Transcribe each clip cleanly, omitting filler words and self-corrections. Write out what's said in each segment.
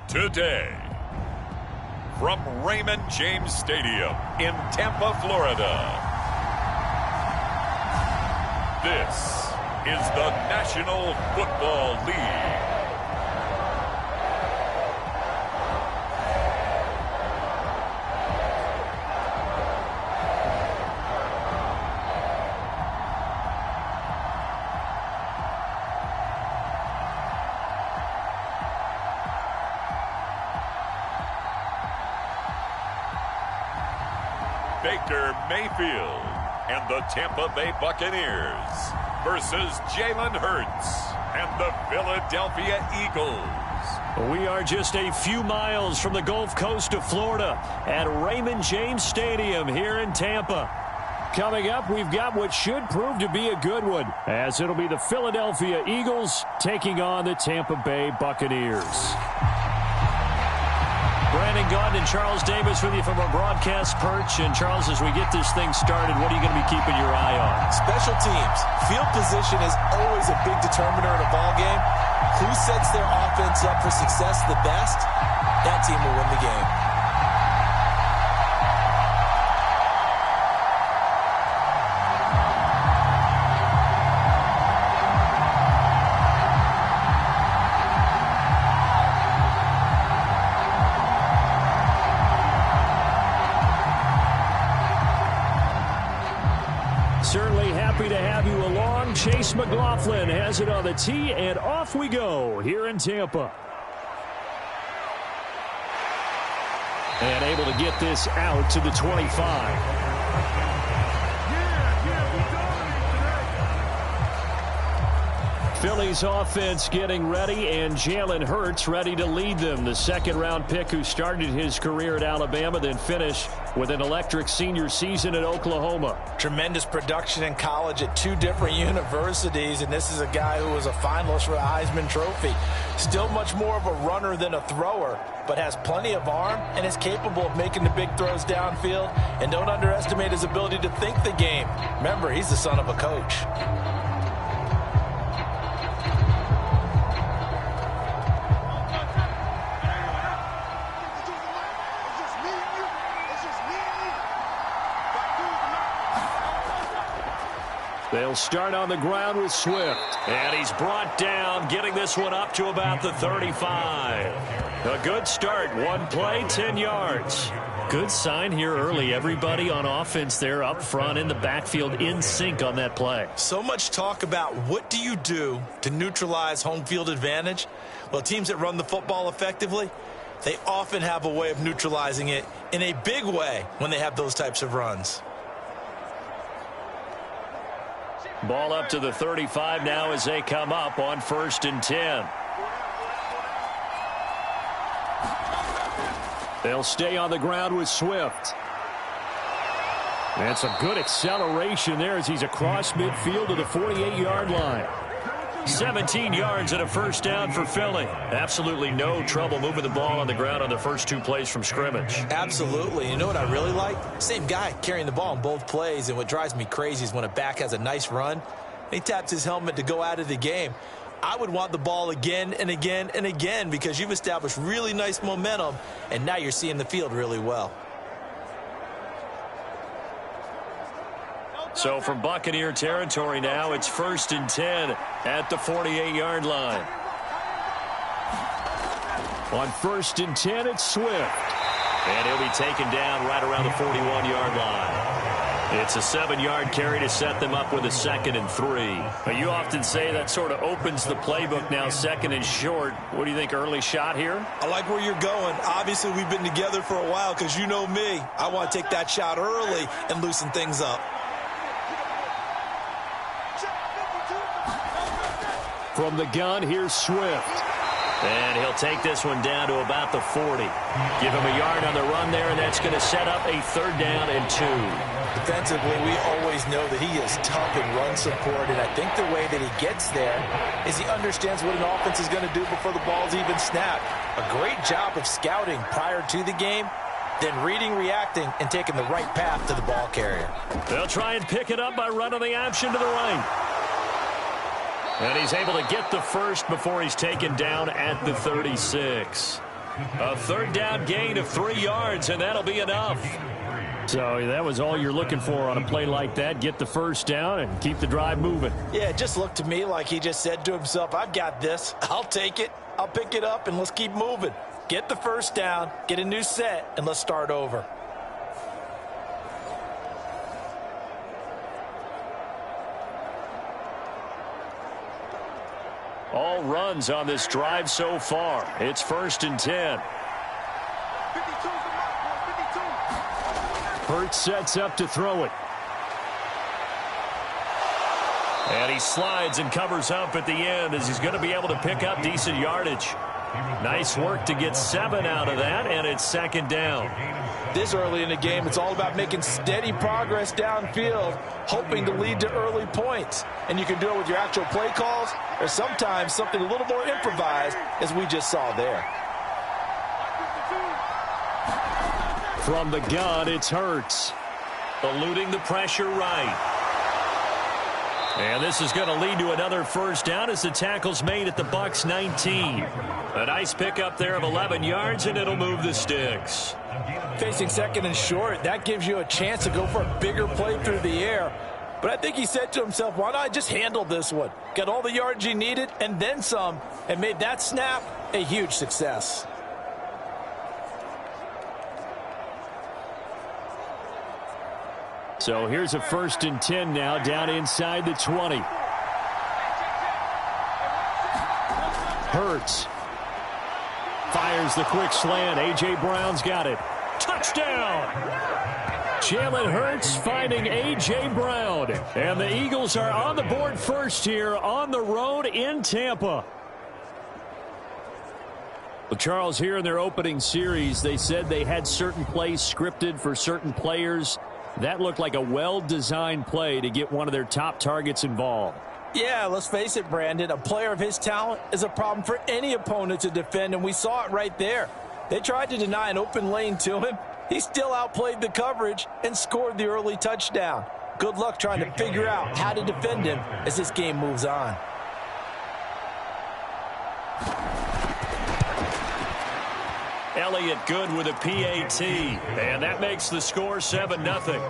Today, from Raymond James Stadium in Tampa, Florida, this is the National Football League. Baker Mayfield and the Tampa Bay Buccaneers versus Jalen Hurts and the Philadelphia Eagles. We are just a few miles from the Gulf Coast of Florida at Raymond James Stadium here in Tampa. Coming up, we've got what should prove to be a good one, as it'll be the Philadelphia Eagles taking on the Tampa Bay Buccaneers. Brandon Gaudin and Charles Davis with you from our broadcast perch. And Charles, as we get this thing started, what are you going to be keeping your eye on? Special teams. Field position is always a big determiner in a ball game. Who sets their offense up for success the best, that team will win the game. Certainly happy to have you along. Chase McLaughlin has it on the tee, and off we go here in Tampa. And able to get this out to the 25. Philly's offense getting ready, and Jalen Hurts ready to lead them. The second-round pick who started his career at Alabama, then finished with an electric senior season at Oklahoma. Tremendous production in college at two different universities, and this is a guy who was a finalist for the Heisman Trophy. Still much more of a runner than a thrower, but has plenty of arm and is capable of making the big throws downfield. And don't underestimate his ability to think the game. Remember, he's the son of a coach. They'll start on the ground with Swift. And he's brought down, getting this one up to about the 35. A good start. One play, 10 yards. Good sign here early. Everybody on offense there up front in the backfield in sync on that play. So much talk about what do you do to neutralize home field advantage? Well, teams that run the football effectively, they often have a way of neutralizing it in a big way when they have those types of runs. Ball up to the 35 now as they come up on 1st and 10. They'll stay on the ground with Swift. And some good acceleration there as he's across midfield to the 48-yard line. 17 yards and a first down for Philly. Absolutely no trouble moving the ball on the ground on the first two plays from scrimmage. Absolutely. You know what I really like? Same guy carrying the ball in both plays, and what drives me crazy is when a back has a nice run, he taps his helmet to go out of the game. I would want the ball again and again and again because you've established really nice momentum, and now you're seeing the field really well. So from Buccaneer territory now, it's 1st and 10 at the 48-yard line. On 1st and 10, it's Swift. And he'll be taken down right around the 41-yard line. It's a 7-yard carry to set them up with a 2nd and 3. But you often say that sort of opens the playbook now, 2nd and short. What do you think, early shot here? I like where you're going. Obviously, we've been together for a while because you know me. I want to take that shot early and loosen things up. From the gun, here's Swift. And he'll take this one down to about the 40. Give him a yard on the run there, and that's going to set up a 3rd down and 2. Defensively, we always know that he is tough in run support, and I think the way that he gets there is he understands what an offense is going to do before the ball's even snapped. A great job of scouting prior to the game, then reading, reacting, and taking the right path to the ball carrier. They'll try and pick it up by running the option to the right. And he's able to get the first before he's taken down at the 36. A third down gain of 3 yards, and that'll be enough. So that was all you're looking for on a play like that. Get the first down and keep the drive moving. Yeah, it just looked to me like he just said to himself, I've got this. I'll take it. I'll pick it up, and let's keep moving. Get the first down, get a new set, and let's start over. All runs on this drive so far. It's 1st and 10. Hurts sets up to throw it. And he slides and covers up at the end as he's going to be able to pick up decent yardage. Nice work to get 7 out of that, and it's 2nd down. This early in the game, it's all about making steady progress downfield, hoping to lead to early points. And you can do it with your actual play calls or sometimes something a little more improvised, as we just saw there. From the gun, it's Hurts. Eluding the pressure right. And this is going to lead to another first down as the tackle's made at the Bucs 19. A nice pickup there of 11 yards, and it'll move the sticks. Facing 2nd and short, that gives you a chance to go for a bigger play through the air. But I think he said to himself, why not just handle this one? Got all the yards he needed and then some, and made that snap a huge success. So here's a 1st and 10 now, down inside the 20. Hurts fires the quick slant. A.J. Brown's got it. Touchdown! Jalen Hurts finding A.J. Brown. And the Eagles are on the board first here on the road in Tampa. Well, Charles, here in their opening series, they said they had certain plays scripted for certain players. That looked like a well-designed play to get one of their top targets involved. Yeah, let's face it, Brandon. A player of his talent is a problem for any opponent to defend, and we saw it right there. They tried to deny an open lane to him. He still outplayed the coverage and scored the early touchdown. Good luck trying to figure out how to defend him as this game moves on. Elliott good with a PAT, and that makes the score 7-0.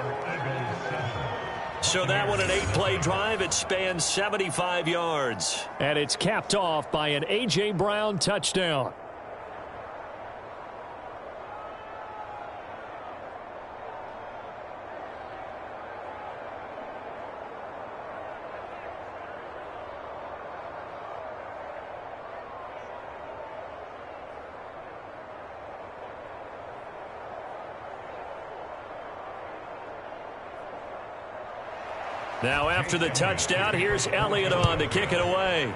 So that one, an 8-play drive. It spans 75 yards. And it's capped off by an A.J. Brown touchdown. Now after the touchdown, here's Elliott on to kick it away.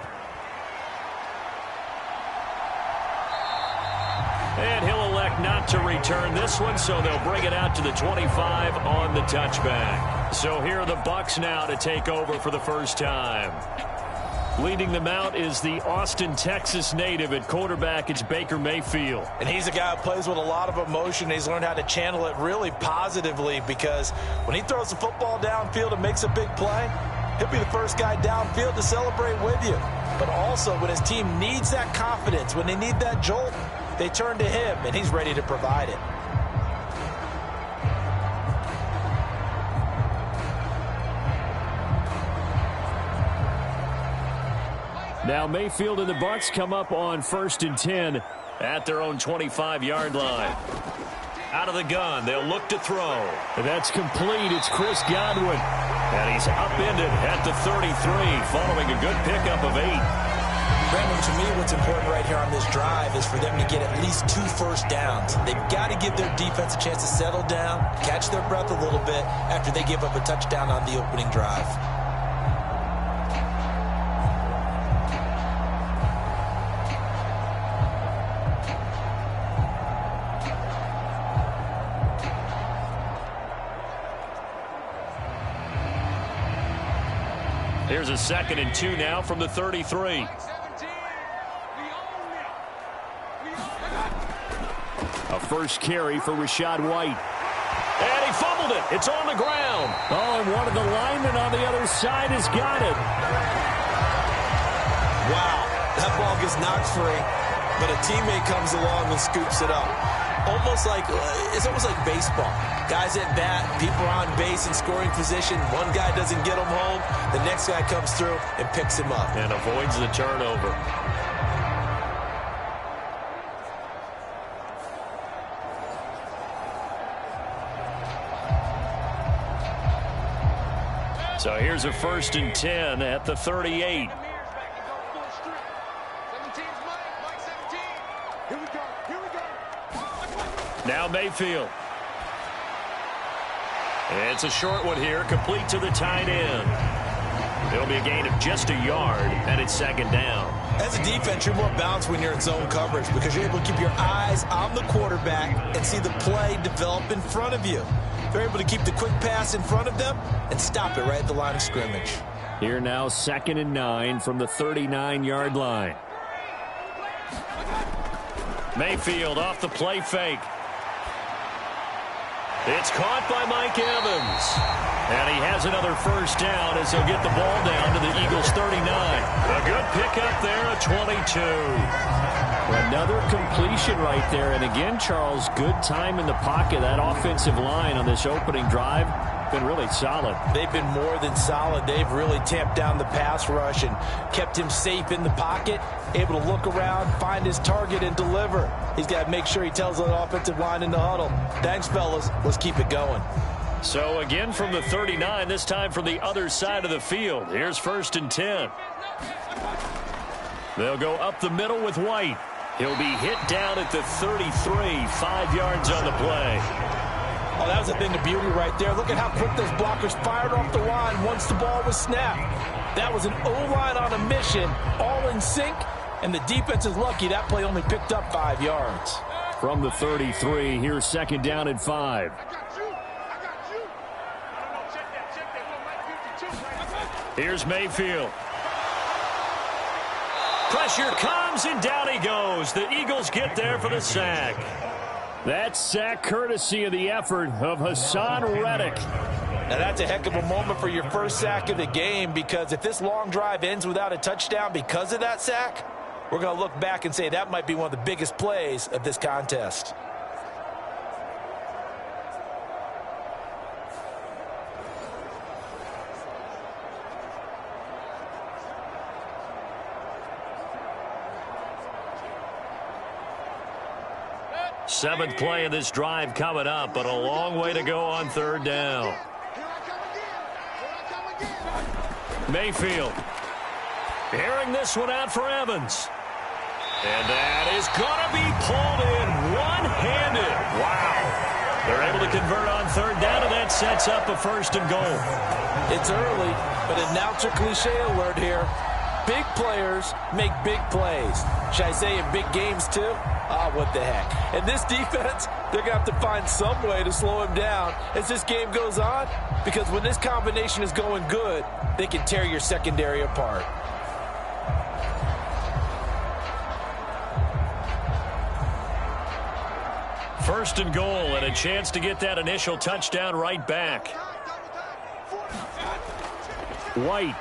And he'll elect not to return this one, so they'll bring it out to the 25 on the touchback. So here are the Bucs now to take over for the first time. Leading them out is the Austin, Texas native at quarterback. It's Baker Mayfield. And he's a guy who plays with a lot of emotion. He's learned how to channel it really positively, because when he throws the football downfield and makes a big play, he'll be the first guy downfield to celebrate with you. But also when his team needs that confidence, when they need that jolt, they turn to him, and he's ready to provide it. Now Mayfield and the Bucs come up on 1st and 10 at their own 25-yard line. Out of the gun, they'll look to throw. And that's complete. It's Chris Godwin. And he's upended at the 33, following a good pickup of 8. Brandon, to me, what's important right here on this drive is for them to get at least 2 first downs. They've got to give their defense a chance to settle down, catch their breath a little bit after they give up a touchdown on the opening drive. Here's a 2nd and 2 now from the 33. A first carry for Rachaad White. And he fumbled it. It's on the ground. Oh, and one of the linemen on the other side has got it. Wow, that ball gets knocked free. but a teammate comes along and scoops it up. It's almost like baseball. Guys at bat, people are on base in scoring position. One guy doesn't get him home. The next guy comes through and picks him up. And avoids the turnover. So here's a 1st and 10 at the 38. Now Mayfield. It's a short one here, complete to the tight end. It'll be a gain of just a yard, and it's 2nd down. As a defense, you're more balanced when you're in zone coverage because you're able to keep your eyes on the quarterback and see the play develop in front of you. They're able to keep the quick pass in front of them and stop it right at the line of scrimmage. Here now 2nd and 9 from the 39-yard line. Mayfield off the play fake. It's caught by Mike Evans. And he has another 1st down as he'll get the ball down to the Eagles' 39. A good pickup there at 22. Another completion right there. And again, Charles, good time in the pocket. That offensive line on this opening drive been really solid. They've been more than solid. They've really tamped down the pass rush and kept him safe in the pocket, able to look around, find his target, and deliver. He's got to make sure he tells the offensive line in the huddle, thanks, fellas. Let's keep it going. So again from the 39, this time from the other side of the field. Here's 1st and 10. They'll go up the middle with White. He'll be hit down at the 33, 5 yards on the play. Oh, that was a thing of beauty right there. Look at how quick those blockers fired off the line once the ball was snapped. That was an O-line on a mission, all in sync, and the defense is lucky that play only picked up 5 yards. From the 33, here's 2nd down and 5. Here's Mayfield. Pressure comes, and down he goes. The Eagles get there for the sack. That sack courtesy of the effort of Hassan Reddick. Now that's a heck of a moment for your first sack of the game, because if this long drive ends without a touchdown because of that sack, we're going to look back and say that might be one of the biggest plays of this contest. Seventh play of this drive coming up, but a long way to go on 3rd down. Mayfield airing this one out for Evans. And that is going to be pulled in one-handed. Wow. They're able to convert on 3rd down, and that sets up a 1st and goal. It's early, but announcer cliche alert here. Big players make big plays. Should I say in big games too? What the heck. And this defense, they're going to have to find some way to slow him down as this game goes on, because when this combination is going good, they can tear your secondary apart. First and goal, and a chance to get that initial touchdown right back. White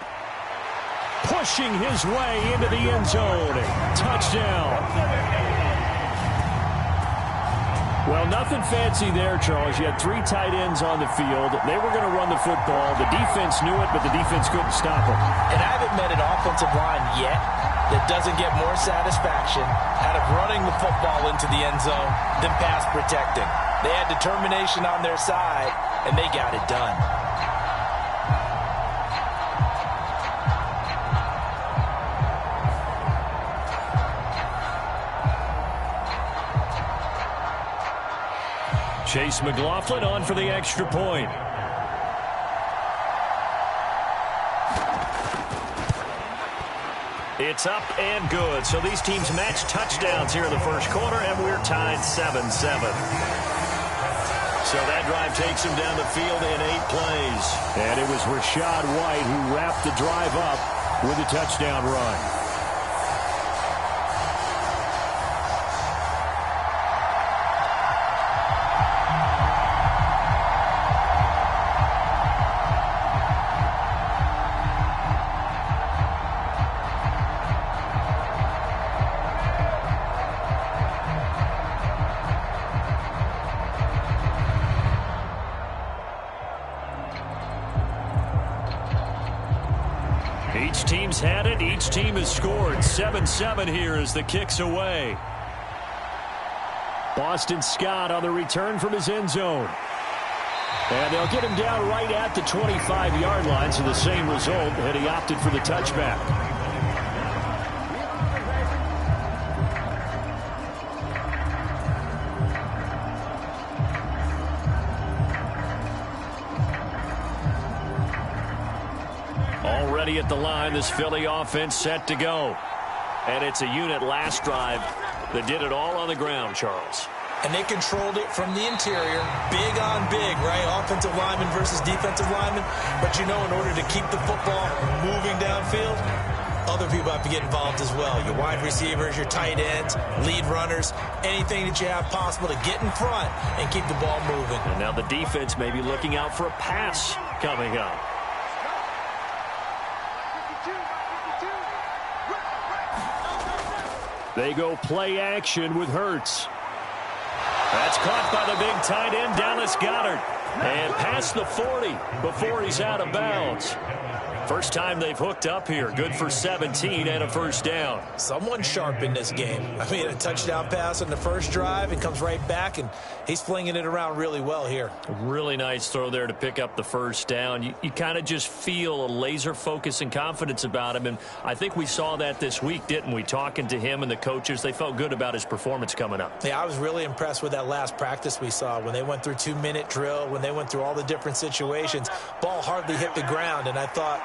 pushing his way into the end zone. Touchdown. Well, nothing fancy there, Charles. You had 3 tight ends on the field. They were going to run the football. The defense knew it, but the defense couldn't stop them. And I haven't met an offensive line yet that doesn't get more satisfaction out of running the football into the end zone than pass protecting. They had determination on their side, and they got it done. Chase McLaughlin on for the extra point. It's up and good. So these teams match touchdowns here in the first quarter, and we're tied 7-7. So that drive takes him down the field in 8 plays. And it was Rachaad White who wrapped the drive up with a touchdown run. teams had it. Each team has scored. 7-7 here as the kick's away. Boston Scott on the return from his end zone. And they'll get him down right at the 25-yard line, so the same result, and he opted for the touchback. Already at the line, this Philly offense set to go. And it's a unit last drive that did it all on the ground, Charles. And they controlled it from the interior, big on big, right? Offensive lineman versus defensive lineman. But you know, in order to keep the football moving downfield, other people have to get involved as well. Your wide receivers, your tight ends, lead runners, anything that you have possible to get in front and keep the ball moving. And now the defense may be looking out for a pass coming up. They go play action with Hurts. That's caught by the big tight end, Dallas Goedert. And past the 40 before he's out of bounds. First time they've hooked up here. Good for 17 and a first down. Someone sharp in this game. I mean, a touchdown pass on the first drive and comes right back, and he's flinging it around really well here. Really nice throw there to pick up the first down. You kind of just feel a laser focus and confidence about him, and I think we saw that this week, didn't we? Talking to him and the coaches, they felt good about his performance coming up. Yeah, I was really impressed with that last practice we saw when they went through 2-minute drill, when they went through all the different situations. Ball hardly hit the ground, and I thought,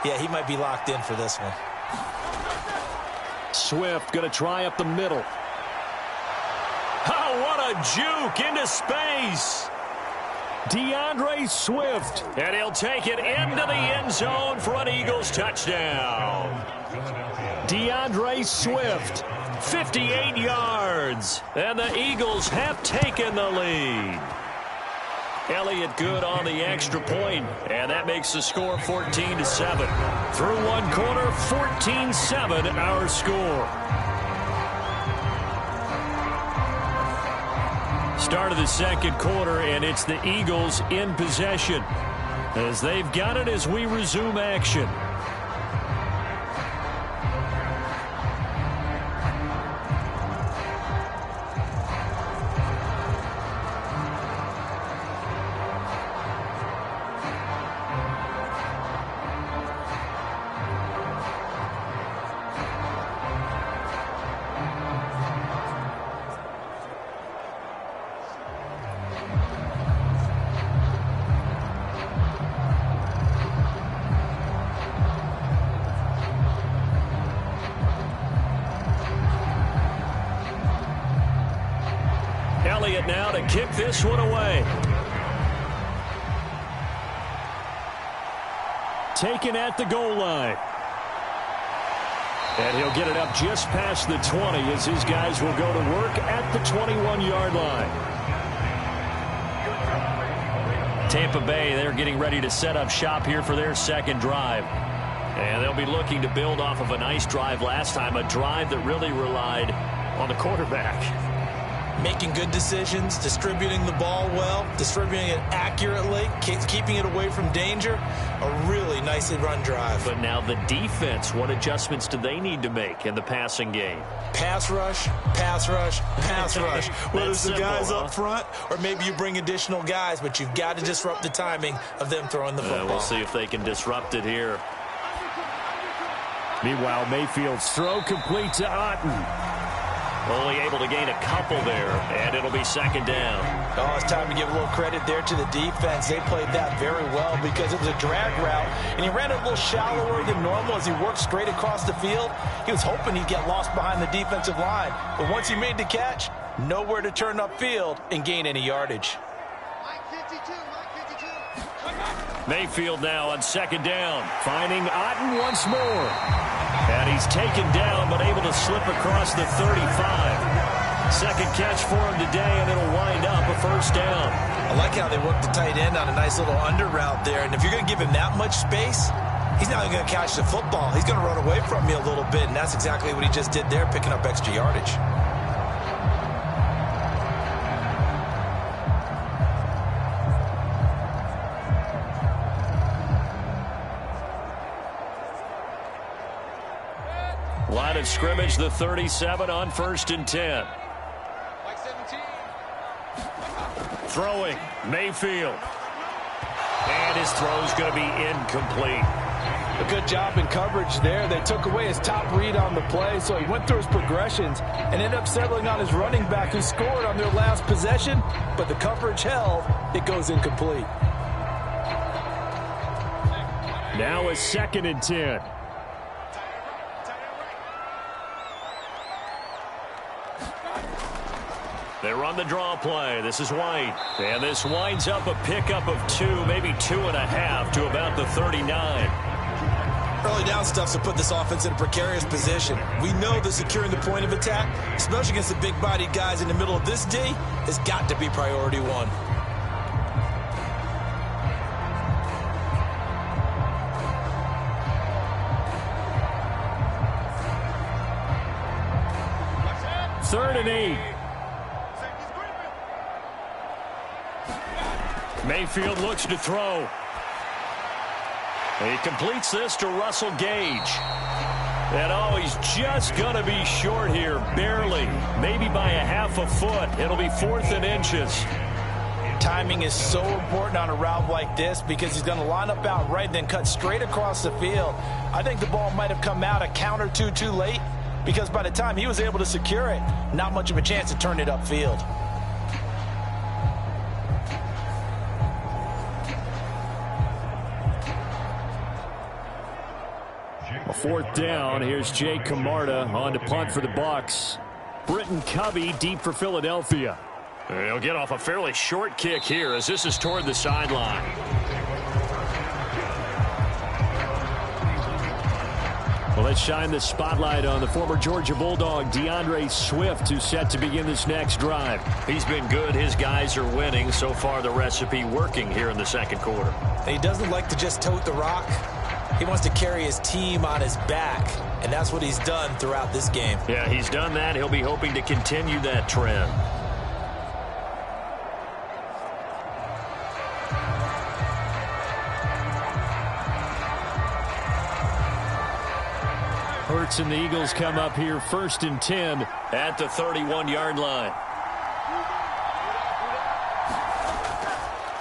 yeah, he might be locked in for this one. Swift going to try up the middle. Oh, what a juke into space. DeAndre Swift. And he'll take it into the end zone for an Eagles touchdown. DeAndre Swift, 58 yards. And the Eagles have taken the lead. Elliott good on the extra point, and that makes the score 14-7. Through one quarter, 14-7 our score. Start of the second quarter, and it's the Eagles in possession as they've got it as we resume action. Elliott now to kick this one away. Taken at the goal line. And he'll get it up just past the 20 as his guys will go to work at the 21-yard line. Tampa Bay, they're getting ready to set up shop here for their second drive. And they'll be looking to build off of a nice drive last time, a drive that really relied on the quarterback. Making good decisions, distributing the ball well, distributing it accurately, keeping it away from danger. A really nicely run drive. But now the defense, what adjustments do they need to make in the passing game? Pass rush, pass rush, pass rush. Whether it's the guys up front or maybe you bring additional guys, but you've got to disrupt the timing of them throwing the football. We'll see if they can disrupt it here. Meanwhile, Mayfield's throw complete to Otten. Only able to gain a couple there, and it'll be second down. Oh, it's time to give a little credit there to the defense. They played that very well because it was a drag route, and he ran it a little shallower than normal as he worked straight across the field. He was hoping he'd get lost behind the defensive line, but once he made the catch, nowhere to turn upfield and gain any yardage. Mayfield now on second down. Finding Otten once more. And he's taken down, but able to slip across the 35. Second catch for him today, and it'll wind up a first down. I like how they worked the tight end on a nice little under route there. And if you're going to give him that much space, he's not going to catch the football. He's going to run away from you a little bit, and that's exactly what he just did there, picking up extra yardage. of scrimmage, the 37 on 1st and 10. Throwing, Mayfield. And his throw's going to be incomplete. A good job in coverage there. They took away his top read on the play, so he went through his progressions and ended up settling on his running back who scored on their last possession, but the coverage held. It goes incomplete. Now a 2nd and 10. They run the draw play. This is White. And this winds up a pickup of 2, maybe 2.5 to about the 39. Early down stuff to put this offense in a precarious position. We know that securing the point of attack, especially against the big-bodied guys in the middle of this D, has got to be priority one. Third and 8. Mayfield looks to throw. He completes this to Russell Gage. And oh, he's just going to be short here, barely. Maybe by a half a foot. It'll be 4th and inches. Timing is so important on a route like this because he's going to line up out right and then cut straight across the field. I think the ball might have come out a count or two too late because by the time he was able to secure it, not much of a chance to turn it upfield. A 4th down. Here's Jay Camarda on to punt for the Bucs. Britton Covey deep for Philadelphia. He'll get off a fairly short kick here as this is toward the sideline. Well, let's shine the spotlight on the former Georgia Bulldog, DeAndre Swift, who's set to begin this next drive. He's been good. His guys are winning. So far, the recipe working here in the 2nd quarter. He doesn't like to just tote the rock. He wants to carry his team on his back, and that's what he's done throughout this game. Yeah, he's done that. He'll be hoping to continue that trend. Hurts and the Eagles come up here 1st and 10 at the 31-yard line.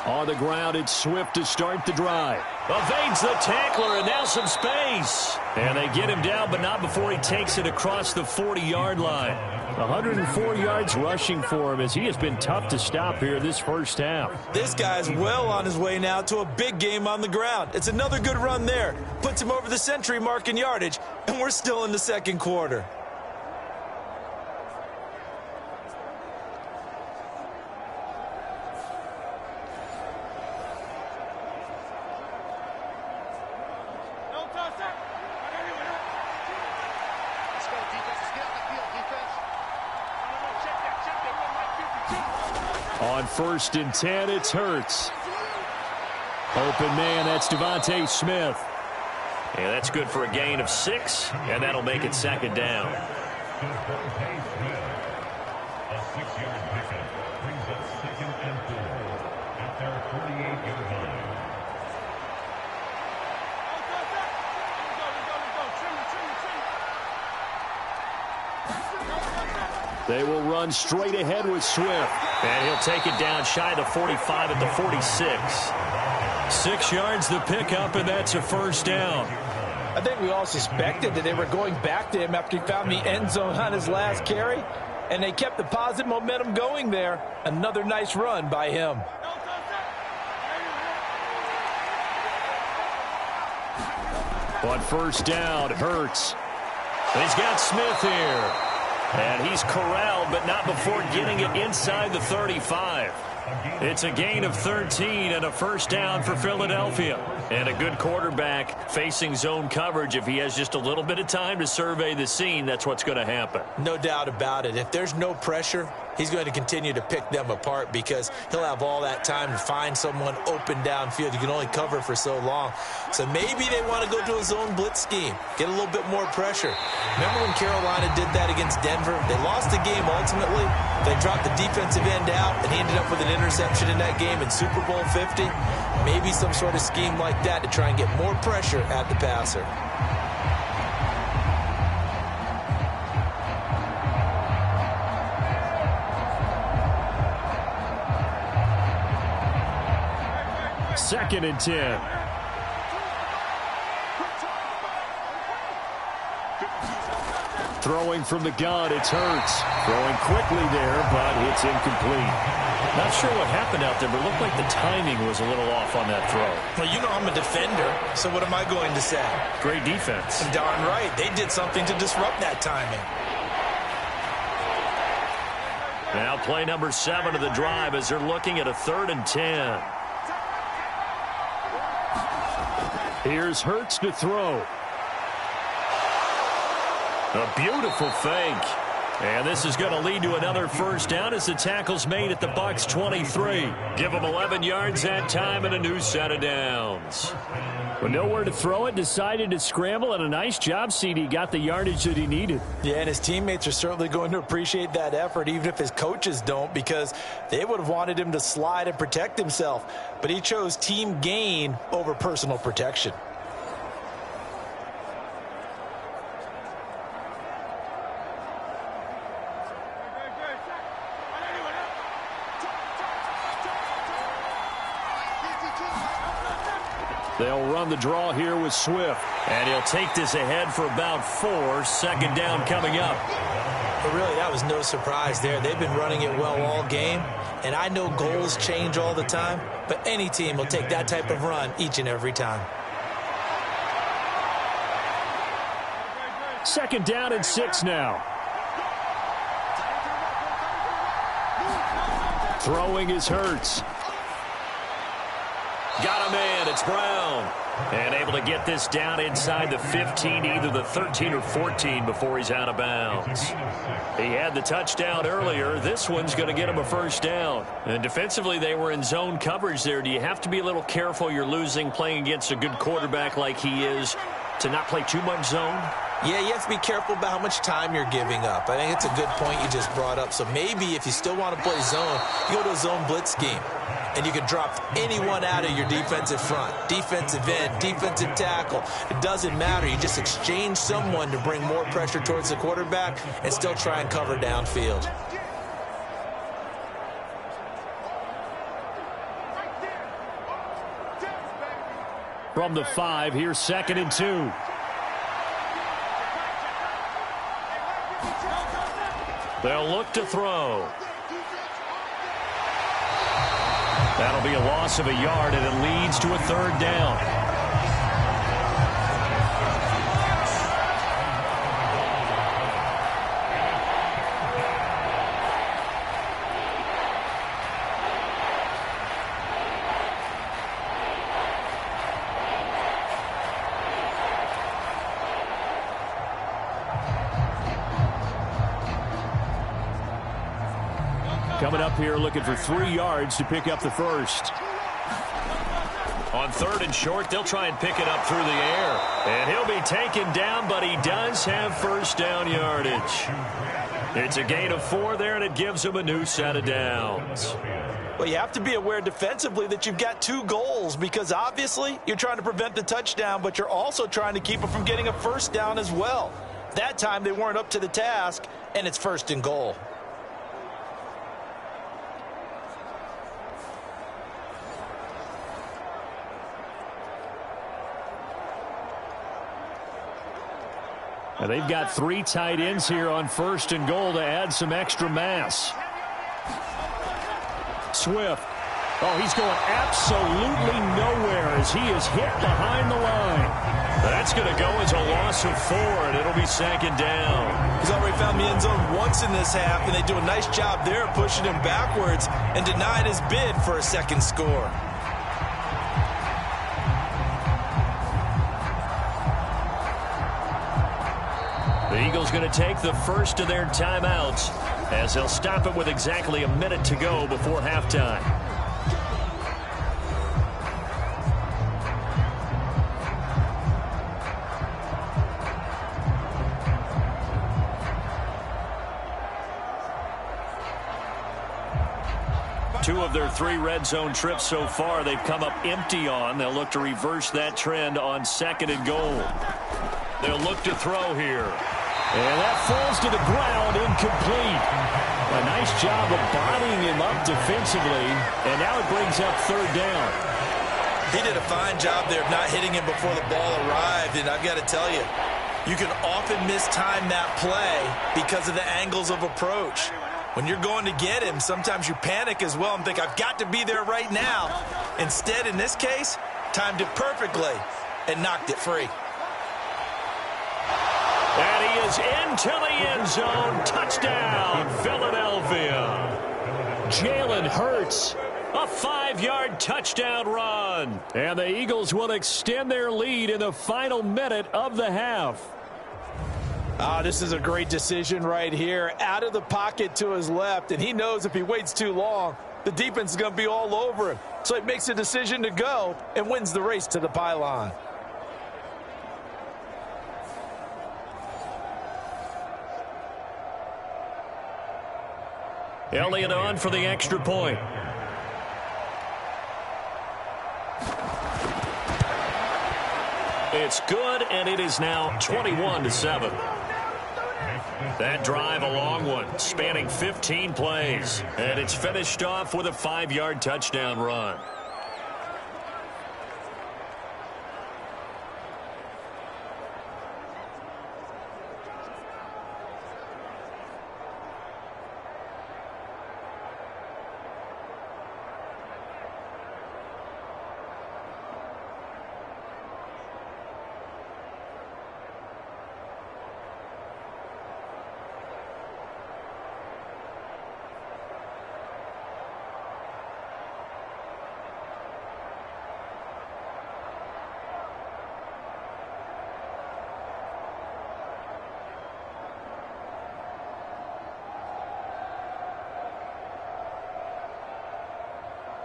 On the ground, it's Swift to start the drive. Evades the tackler, and now some space. And they get him down, but not before he takes it across the 40-yard line. 104 yards rushing for him as he has been tough to stop here this first half. This guy's well on his way now to a big game on the ground. It's another good run there. Puts him over the century mark in yardage, and we're still in the 2nd quarter. On 1st and 10, it's Hurts. Open man, that's Devontae Smith. And that's good for a gain of 6, and that'll make it 2nd down. A 6-yard pickup brings up 2nd and 4 at their 48-yard line. They will run straight ahead with Swift. And he'll take it down shy of the 45 at the 46. 6 yards the pickup, and that's a 1st down. I think we all suspected that they were going back to him after he found the end zone on his last carry, and they kept the positive momentum going there. Another nice run by him. On 1st down, Hurts. He's got Smith here. And he's corralled, but not before getting it inside the 35. It's a gain of 13 and a 1st down for Philadelphia. And a good quarterback facing zone coverage. If he has just a little bit of time to survey the scene, that's what's going to happen. No doubt about it. If there's no pressure, he's going to continue to pick them apart because he'll have all that time to find someone open downfield. You can only cover for so long. So maybe they want to go to a zone blitz scheme, get a little bit more pressure. Remember when Carolina did that against Denver? They lost the game ultimately. They dropped the defensive end out, and he ended up with an interception in that game in Super Bowl 50. Maybe some sort of scheme like that to try and get more pressure at the passer. 2nd and 10. Throwing from the gun, it's Hurts. Throwing quickly there, but it's incomplete. Not sure what happened out there, but it looked like the timing was a little off on that throw. Well, you know I'm a defender, so what am I going to say? Great defense. Darn right. They did something to disrupt that timing. Now play number 7 of the drive as they're looking at a 3rd and 10. Here's Hurts to throw. A beautiful fake. And this is going to lead to another first down as the tackle's made at the Bucs 23. Give them 11 yards that time and a new set of downs. With nowhere to throw it, decided to scramble, and a nice job, CD. Got the yardage that he needed. Yeah, and his teammates are certainly going to appreciate that effort, even if his coaches don't, because they would have wanted him to slide and protect himself. But he chose team gain over personal protection. They'll run the draw here with Swift. And he'll take this ahead for about 4. 2nd down coming up. But really, that was no surprise there. They've been running it well all game. And I know goals change all the time, but any team will take that type of run each and every time. 2nd down and 6 now. Throwing is Hurts. Got him in. It's Brown. And able to get this down inside the 15, either the 13 or 14 before he's out of bounds. He had the touchdown earlier. This one's going to get him a first down. And defensively, they were in zone coverage there. Do you have to be a little careful you're losing playing against a good quarterback like he is to not play too much zone? Yeah, you have to be careful about how much time you're giving up. I think it's a good point you just brought up. So maybe if you still want to play zone, you go to a zone blitz scheme. And you can drop anyone out of your defensive front. Defensive end, defensive tackle. It doesn't matter. You just exchange someone to bring more pressure towards the quarterback and still try and cover downfield. From the 5, here's 2nd and 2. They'll look to throw. That'll be a loss of a yard, and it leads to a 3rd down. Coming up here looking for 3 yards to pick up the first. On 3rd and short, they'll try and pick it up through the air. And he'll be taken down, but he does have first down yardage. It's a gain of 4 there, and it gives him a new set of downs. Well, you have to be aware defensively that you've got 2 goals because obviously you're trying to prevent the touchdown, but you're also trying to keep it from getting a first down as well. That time they weren't up to the task, and it's 1st and goal. And they've got 3 tight ends here on 1st and goal to add some extra mass. Swift. Oh, he's going absolutely nowhere as he is hit behind the line. That's going to go as a loss of 4, and it'll be 2nd down. He's already found the end zone once in this half, and they do a nice job there pushing him backwards and denied his bid for a 2nd score. The Eagles going to take the first of their timeouts as they'll stop it with exactly a minute to go before halftime. Two of their 3 red zone trips so far they've come up empty on. They'll look to reverse that trend on 2nd and goal. They'll look to throw here. And that falls to the ground, incomplete. A nice job of bodying him up defensively, and now it brings up 3rd down. He did a fine job there of not hitting him before the ball arrived, and I've got to tell you, you can often mistime that play because of the angles of approach. When you're going to get him, sometimes you panic as well and think, I've got to be there right now. Instead, in this case, timed it perfectly and knocked it free. And he is into the end zone. Touchdown, Philadelphia. Jalen Hurts, a 5-yard touchdown run. And the Eagles will extend their lead in the final minute of the half. This is a great decision right here. Out of the pocket to his left, and he knows if he waits too long, the defense is going to be all over him. So he makes a decision to go and wins the race to the pylon. Elliott on for the extra point. It's good, and it is now 21-7. That drive, a long one, spanning 15 plays. And it's finished off with a 5-yard touchdown run.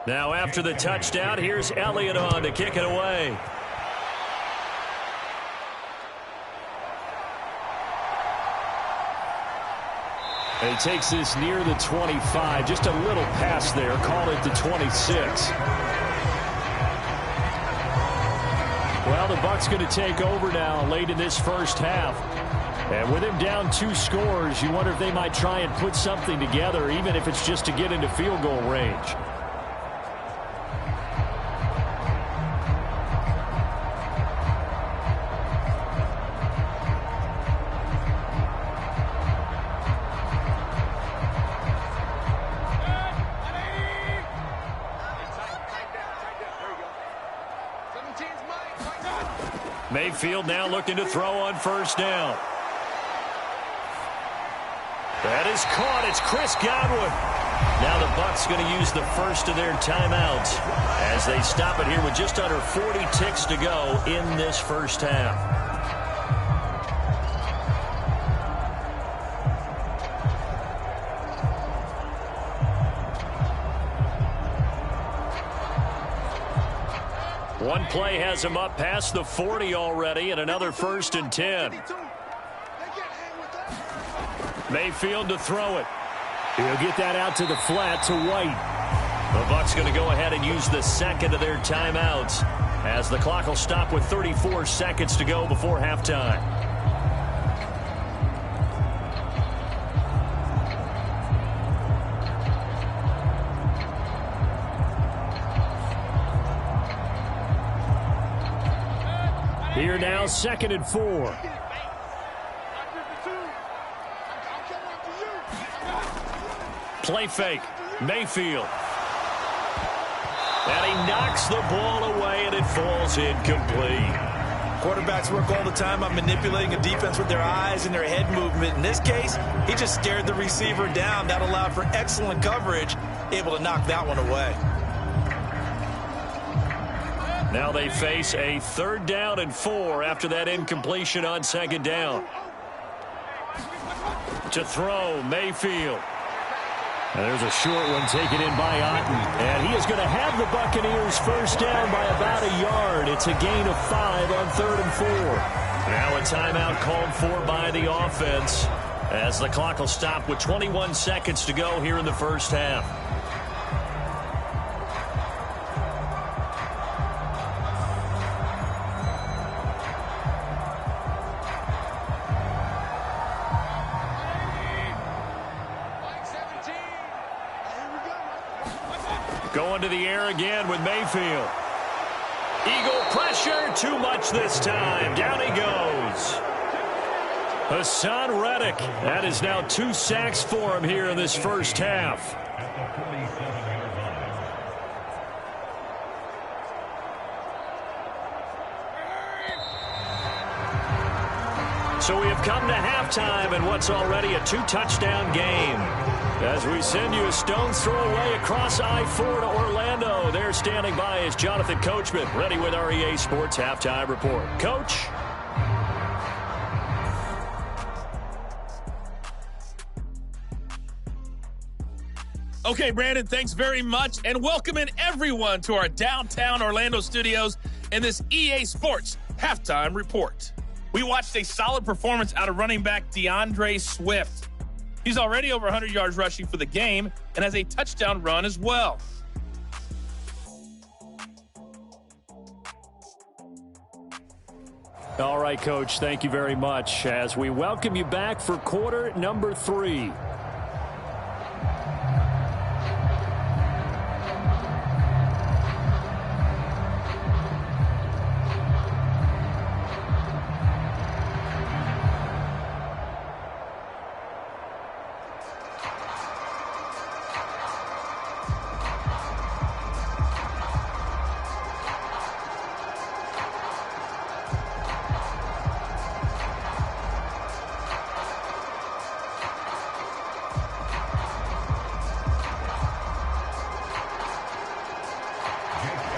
Now after the touchdown, here's Elliott on to kick it away. And he takes this near the 25. Just a little pass there. Call it the 26. Well, the Bucs going to take over now late in this first half. And with him down 2 scores, you wonder if they might try and put something together, even if it's just to get into field goal range. Mayfield now looking to throw on first down. That is caught. It's Chris Godwin. Now the Bucs going to use the first of their timeouts as they stop it here with just under 40 ticks to go in this first half. One play has him up past the 40 already, and another 1st and 10. Mayfield to throw it. He'll get that out to the flat to White. The Bucs going to go ahead and use the second of their timeouts as the clock will stop with 34 seconds to go before halftime. Here now, 2nd and 4. Play fake. Mayfield. And he knocks the ball away, and it falls incomplete. Quarterbacks work all the time on manipulating a defense with their eyes and their head movement. In this case, he just stared the receiver down. That allowed for excellent coverage, able to knock that one away. Now they face a 3rd down and 4 after that incompletion on 2nd down. To throw, Mayfield. And there's a short one taken in by Otten. And he is going to have the Buccaneers first down by about a yard. It's a gain of 5 on 3rd and 4. Now a timeout called for by the offense as the clock will stop with 21 seconds to go here in the first half. Going to the air again with Mayfield. Eagle pressure, too much this time. Down he goes. Hassan Reddick. That is now 2 sacks for him here in this first half. At the 47-yard line. So we have come to halftime in what's already a 2-touchdown game. As we send you a stone's throw away across I-4 to Orlando. There standing by is Jonathan Coachman, ready with our EA Sports Halftime Report. Coach? Okay, Brandon, thanks very much, and welcome in everyone to our downtown Orlando studios in this EA Sports Halftime Report. We watched a solid performance out of running back DeAndre Swift. He's already over 100 yards rushing for the game and has a touchdown run as well. All right, Coach, thank you very much as we welcome you back for quarter number 3.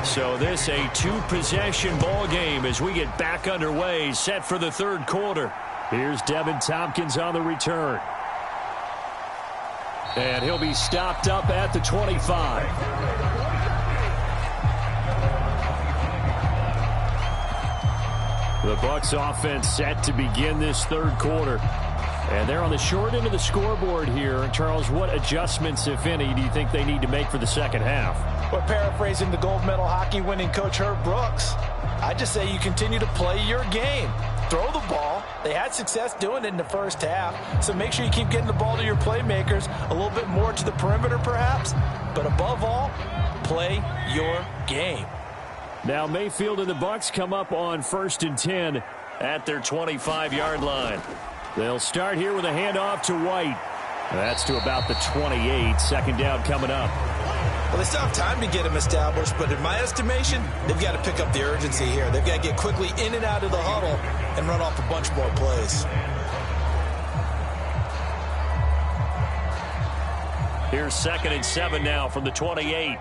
So this a 2-possession ball game as we get back underway, set for the third quarter. Here's Devin Tompkins on the return. And he'll be stopped up at the 25. The Bucs offense set to begin this third quarter. And they're on the short end of the scoreboard here. Charles, what adjustments, if any, do you think they need to make for the second half? But paraphrasing the gold medal hockey winning coach Herb Brooks, I just say you continue to play your game. Throw the ball. They had success doing it in the first half, so make sure you keep getting the ball to your playmakers, a little bit more to the perimeter perhaps, but above all, play your game. Now Mayfield and the Bucs come up on 1st and 10 at their 25-yard line. They'll start here with a handoff to White. That's to about the 28. Second down coming up. Well, they still have time to get him established, but in my estimation, they've got to pick up the urgency here. They've got to get quickly in and out of the huddle and run off a bunch more plays. Here's 2nd and 7 now from the 28.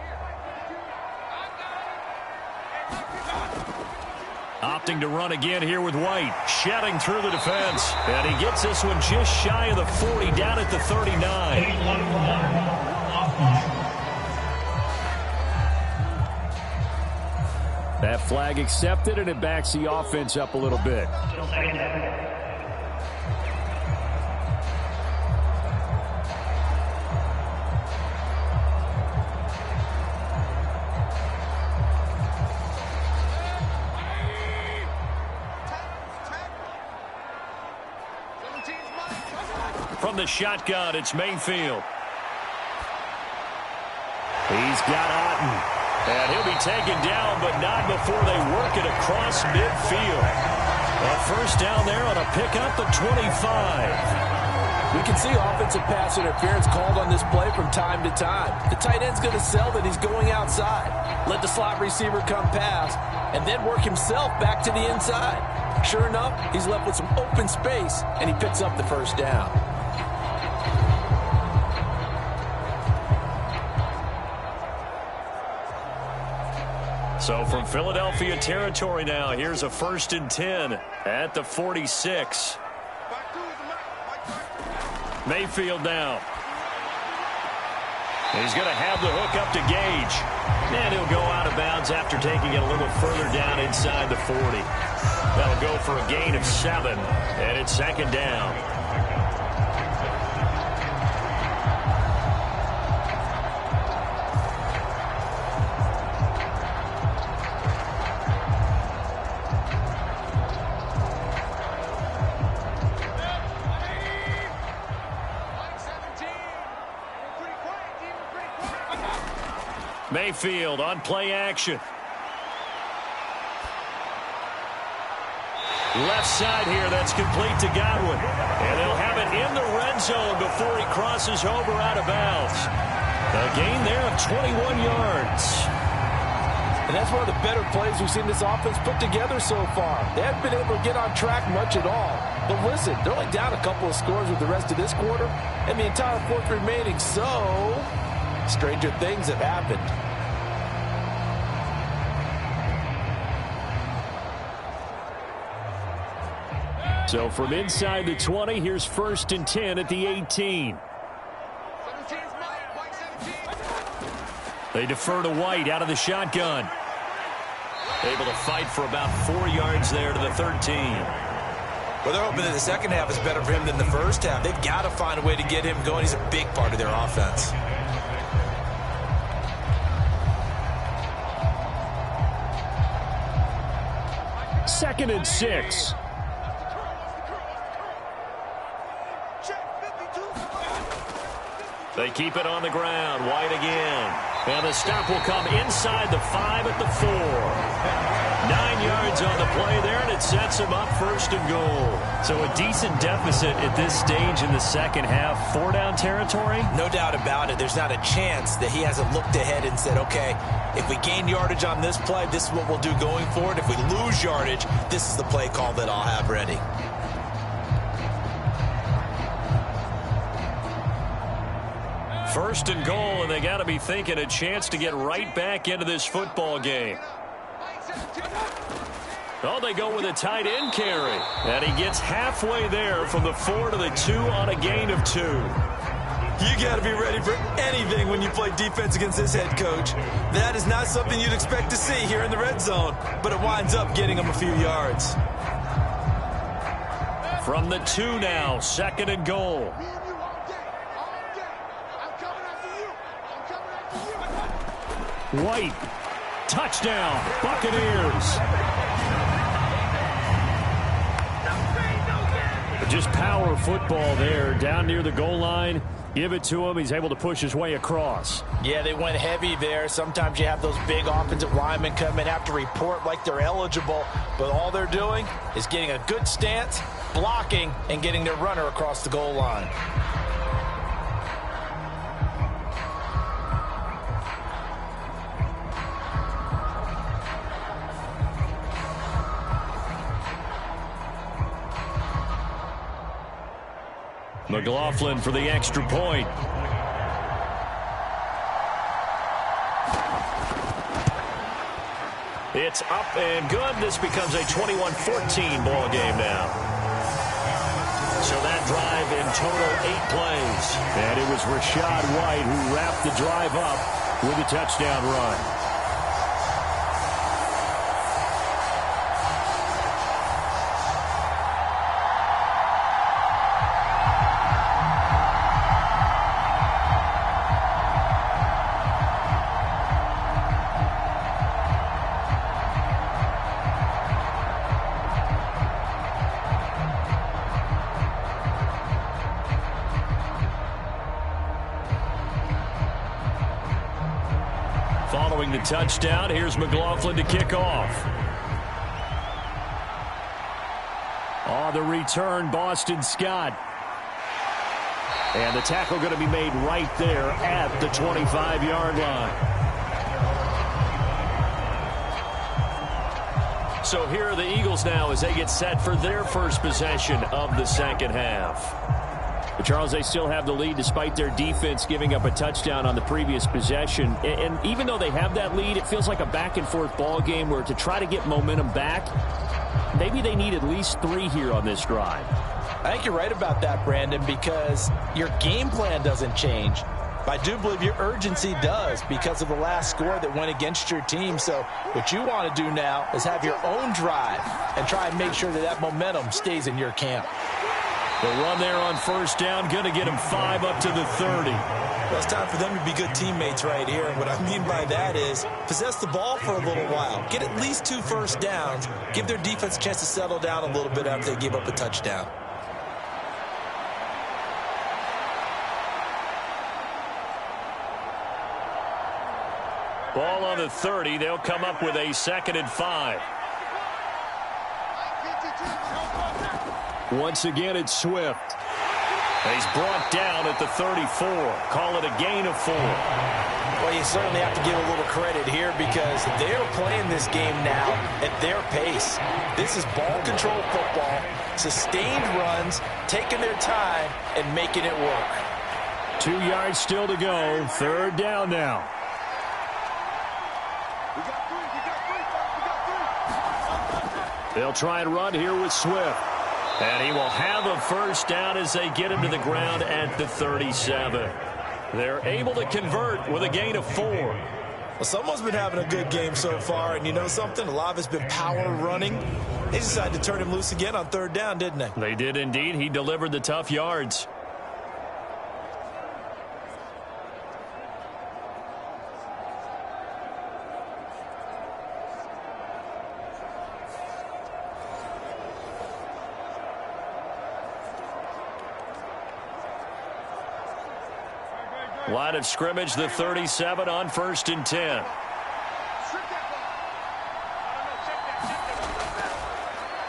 Opting to run again here with White. Shedding through the defense. And he gets this one just shy of the 40, down at the 39. That flag accepted, and it backs the offense up a little bit. From the shotgun, it's Mayfield. He's got Otten. And he'll be taken down, but not before they work it across midfield. A first down there on a pickup at 25. We can see offensive pass interference called on this play from time to time. The tight end's going to sell that he's going outside. Let the slot receiver come past, and then work himself back to the inside. Sure enough, he's left with some open space, and he picks up the first down. So from Philadelphia territory now, here's a 1st and 10 at the 46. Mayfield now. He's going to have the hook up to Gage. And he'll go out of bounds after taking it a little further down inside the 40. That'll go for a gain of 7, and it's 2nd down. Mayfield on play action. Left side here, that's complete to Godwin. And they'll have it in the red zone before he crosses over out of bounds. A gain there of 21 yards. And that's one of the better plays we've seen this offense put together so far. They haven't been able to get on track much at all. But listen, they're only down a couple of scores with the rest of this quarter and the entire fourth remaining. So, stranger things have happened. So from inside the 20, here's 1st and 10 at the 18. They defer to White out of the shotgun. Able to fight for about 4 yards there to the 13. Well, they're hoping that the second half is better for him than the first half. They've got to find a way to get him going. He's a big part of their offense. Second and 6. They keep it on the ground. White again. And the stop will come inside the 5 at the 4. 9 yards on the play there, and it sets him up 1st and goal. So a decent deficit at this stage in the second half. 4-down territory? No doubt about it. There's not a chance that he hasn't looked ahead and said, okay, if we gain yardage on this play, this is what we'll do going forward. If we lose yardage, this is the play call that I'll have ready. First and goal, and they got to be thinking a chance to get right back into this football game. Oh, they go with a tight end carry. And he gets halfway there from the 4 to the 2 on a gain of 2. You got to be ready for anything when you play defense against this head coach. That is not something you'd expect to see here in the red zone, but it winds up getting him a few yards. From the 2 now, 2nd and goal. White, touchdown, Buccaneers. Just power football there, down near the goal line. Give it to him. He's able to push his way across. Yeah, they went heavy there. Sometimes you have those big offensive linemen come in, have to report like they're eligible, but all they're doing is getting a good stance, blocking, and getting their runner across the goal line. McLaughlin for the extra point. It's up and good. This becomes a 21-14 ball game now. So that drive in total 8 plays. And it was Rashad White who wrapped the drive up with a touchdown run. Following the touchdown, here's McLaughlin to kick off. On the return, Boston Scott. And the tackle going to be made right there at the 25-yard line. So here are the Eagles now as they get set for their first possession of the second half. But Charles, they still have the lead despite their defense giving up a touchdown on the previous possession. And even though they have that lead, it feels like a back-and-forth ball game where to try to get momentum back, maybe they need at least 3 here on this drive. I think you're right about that, Brandon, because your game plan doesn't change. But I do believe your urgency does because of the last score that went against your team. So what you want to do now is have your own drive and try and make sure that that momentum stays in your camp. The run there on first down, going to get him 5 up to the 30. Well, it's time for them to be good teammates right here. And what I mean by that is possess the ball for a little while. Get at least 2 first downs. Give their defense a chance to settle down a little bit after they give up a touchdown. Ball on the 30. They'll come up with a 2nd and 5. Once again, it's Swift. He's brought down at the 34. Call it a gain of 4. Well, you certainly have to give a little credit here because they're playing this game now at their pace. This is ball control football, sustained runs, taking their time, and making it work. 2 yards still to go. Third down now. They'll try and run here with Swift. And he will have a first down as they get him to the ground at the 37. They're able to convert with a gain of 4. Well, someone's been having a good game so far, and you know something? A lot of it's been power running. They decided to turn him loose again on third down, didn't they? They did indeed. He delivered the tough yards. Line of scrimmage, the 37 on 1st and 10.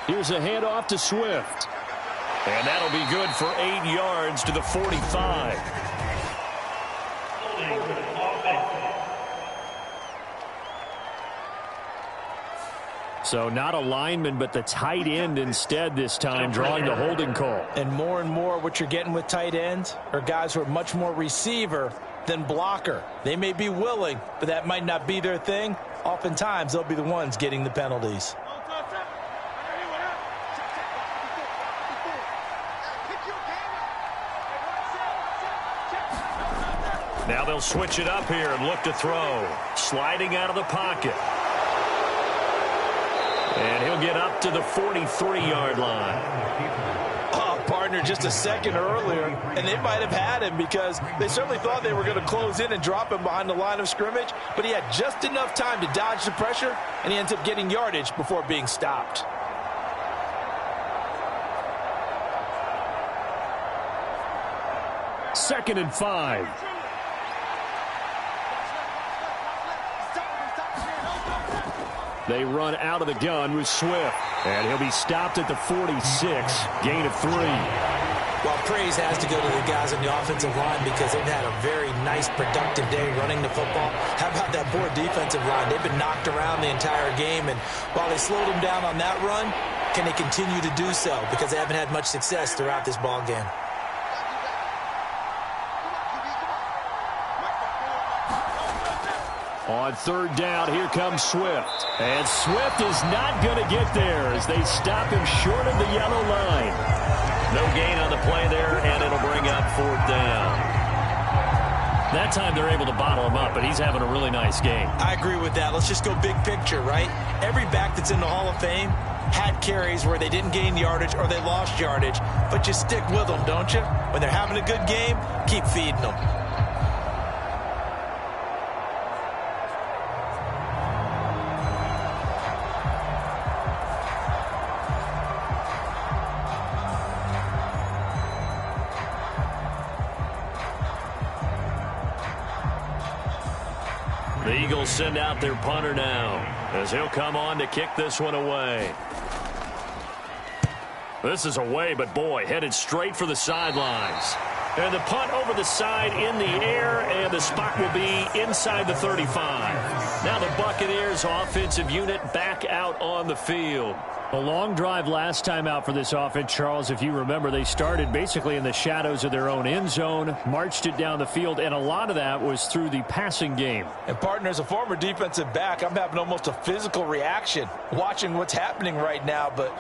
Here's a handoff to Swift. And that'll be good for 8 yards to the 45. So not a lineman, but the tight end instead this time, drawing the holding call. And more what you're getting with tight ends are guys who are much more receiver than blocker. They may be willing, but that might not be their thing. Oftentimes, they'll be the ones getting the penalties. Now they'll switch it up here and look to throw. Sliding out of the pocket. And he'll get up to the 43-yard line. Oh, partner, just a second earlier, and they might have had him because they certainly thought they were going to close in and drop him behind the line of scrimmage, but he had just enough time to dodge the pressure, and he ends up getting yardage before being stopped. Second and 5. They run out of the gun with Swift. And he'll be stopped at the 46. Gain of 3. Well, praise has to go to the guys on the offensive line because they've had a very nice, productive day running the football. How about that poor defensive line? They've been knocked around the entire game, and while they slowed them down on that run, can they continue to do so? Because they haven't had much success throughout this ball game. On third down, here comes Swift. And Swift is not going to get there as they stop him short of the yellow line. No gain on the play there, and it'll bring up 4th down. That time they're able to bottle him up, but he's having a really nice game. I agree with that. Let's just go big picture, right? Every back that's in the Hall of Fame had carries where they didn't gain yardage or they lost yardage, but you stick with them, don't you? When they're having a good game, keep feeding them. The Eagles send out their punter now as he'll come on to kick this one away. This is away, but boy, headed straight for the sidelines. And the punt over the side in the air, and the spot will be inside the 35. Now the Buccaneers offensive unit back out on the field. A long drive last time out for this offense, Charles. If you remember, they started basically in the shadows of their own end zone, marched it down the field, and a lot of that was through the passing game. And, partner, as a former defensive back, I'm having almost a physical reaction watching what's happening right now. But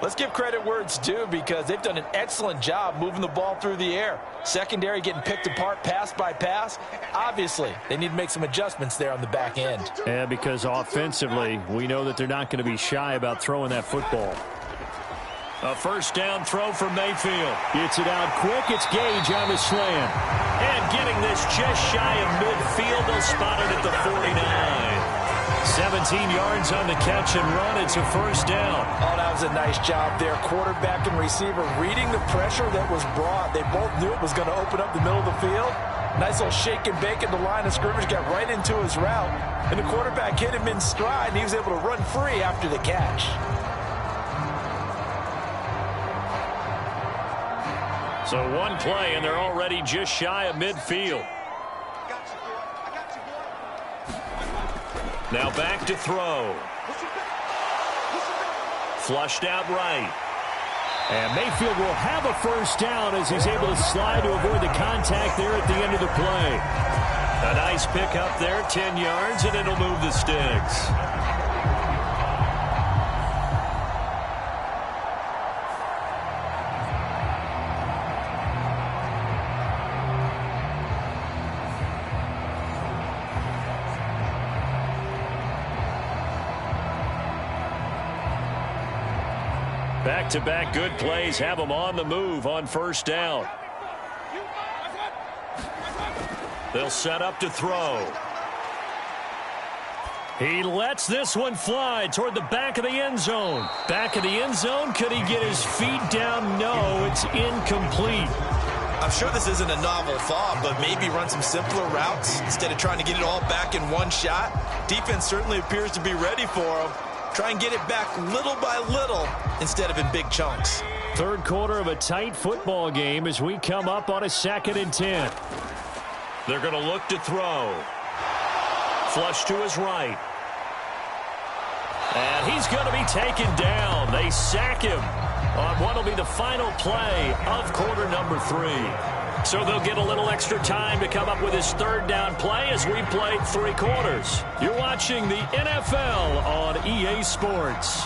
let's give credit where it's due because they've done an excellent job moving the ball through the air. Secondary getting picked apart pass by pass. Obviously, they need to make some adjustments there on the back end. Yeah, because offensively, we know that they're not going to be shy about throwing that football. A first down throw for Mayfield. Gets it out quick. It's Gage on the slant. And getting this just shy of midfield. They'll spot it at the 49. 17 yards on the catch and run. It's a first down. Oh, that was a nice job there. Quarterback and receiver reading the pressure that was brought. They both knew it was going to open up the middle of the field. Nice little shake and bake at the line of scrimmage. Got right into his route. And the quarterback hit him in stride, and he was able to run free after the catch. So one play, and they're already just shy of midfield. Now back to throw. Flushed out right. And Mayfield will have a first down as he's able to slide to avoid the contact there at the end of the play. A nice pick up there, 10 yards, and it'll move the sticks. Back-to-back good plays have them on the move on first down. They'll set up to throw. He lets this one fly toward the back of the end zone. Back of the end zone. Could he get his feet down? No, it's incomplete. I'm sure this isn't a novel thought, but maybe run some simpler routes instead of trying to get it all back in one shot. Defense certainly appears to be ready for him. Try and get it back little by little instead of in big chunks. Third quarter of a tight football game as we come up on a 2nd and 10. They're going to look to throw. Flush to his right. And he's going to be taken down. They sack him on what will be the final play of quarter number 3. So they'll get a little extra time to come up with his third down play as we played 3 quarters. You're watching the NFL on EA Sports.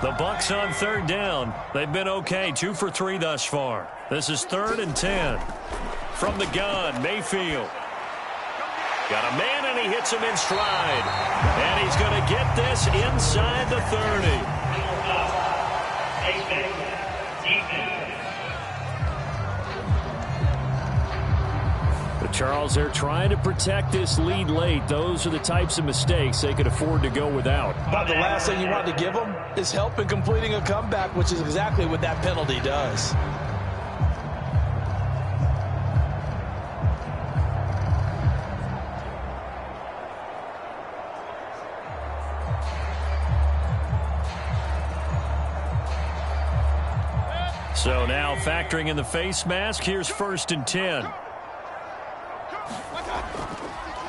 The Bucs on third down. They've been okay, 2 for 3 thus far. This is 3rd and 10. From the gun, Mayfield. Got a man, and he hits him in stride. And he's going to get this inside the 30. But Charles, they're trying to protect this lead late. Those are the types of mistakes they could afford to go without. But the last thing you want to give them is help in completing a comeback, which is exactly what that penalty does. So now factoring in the face mask, here's 1st and 10.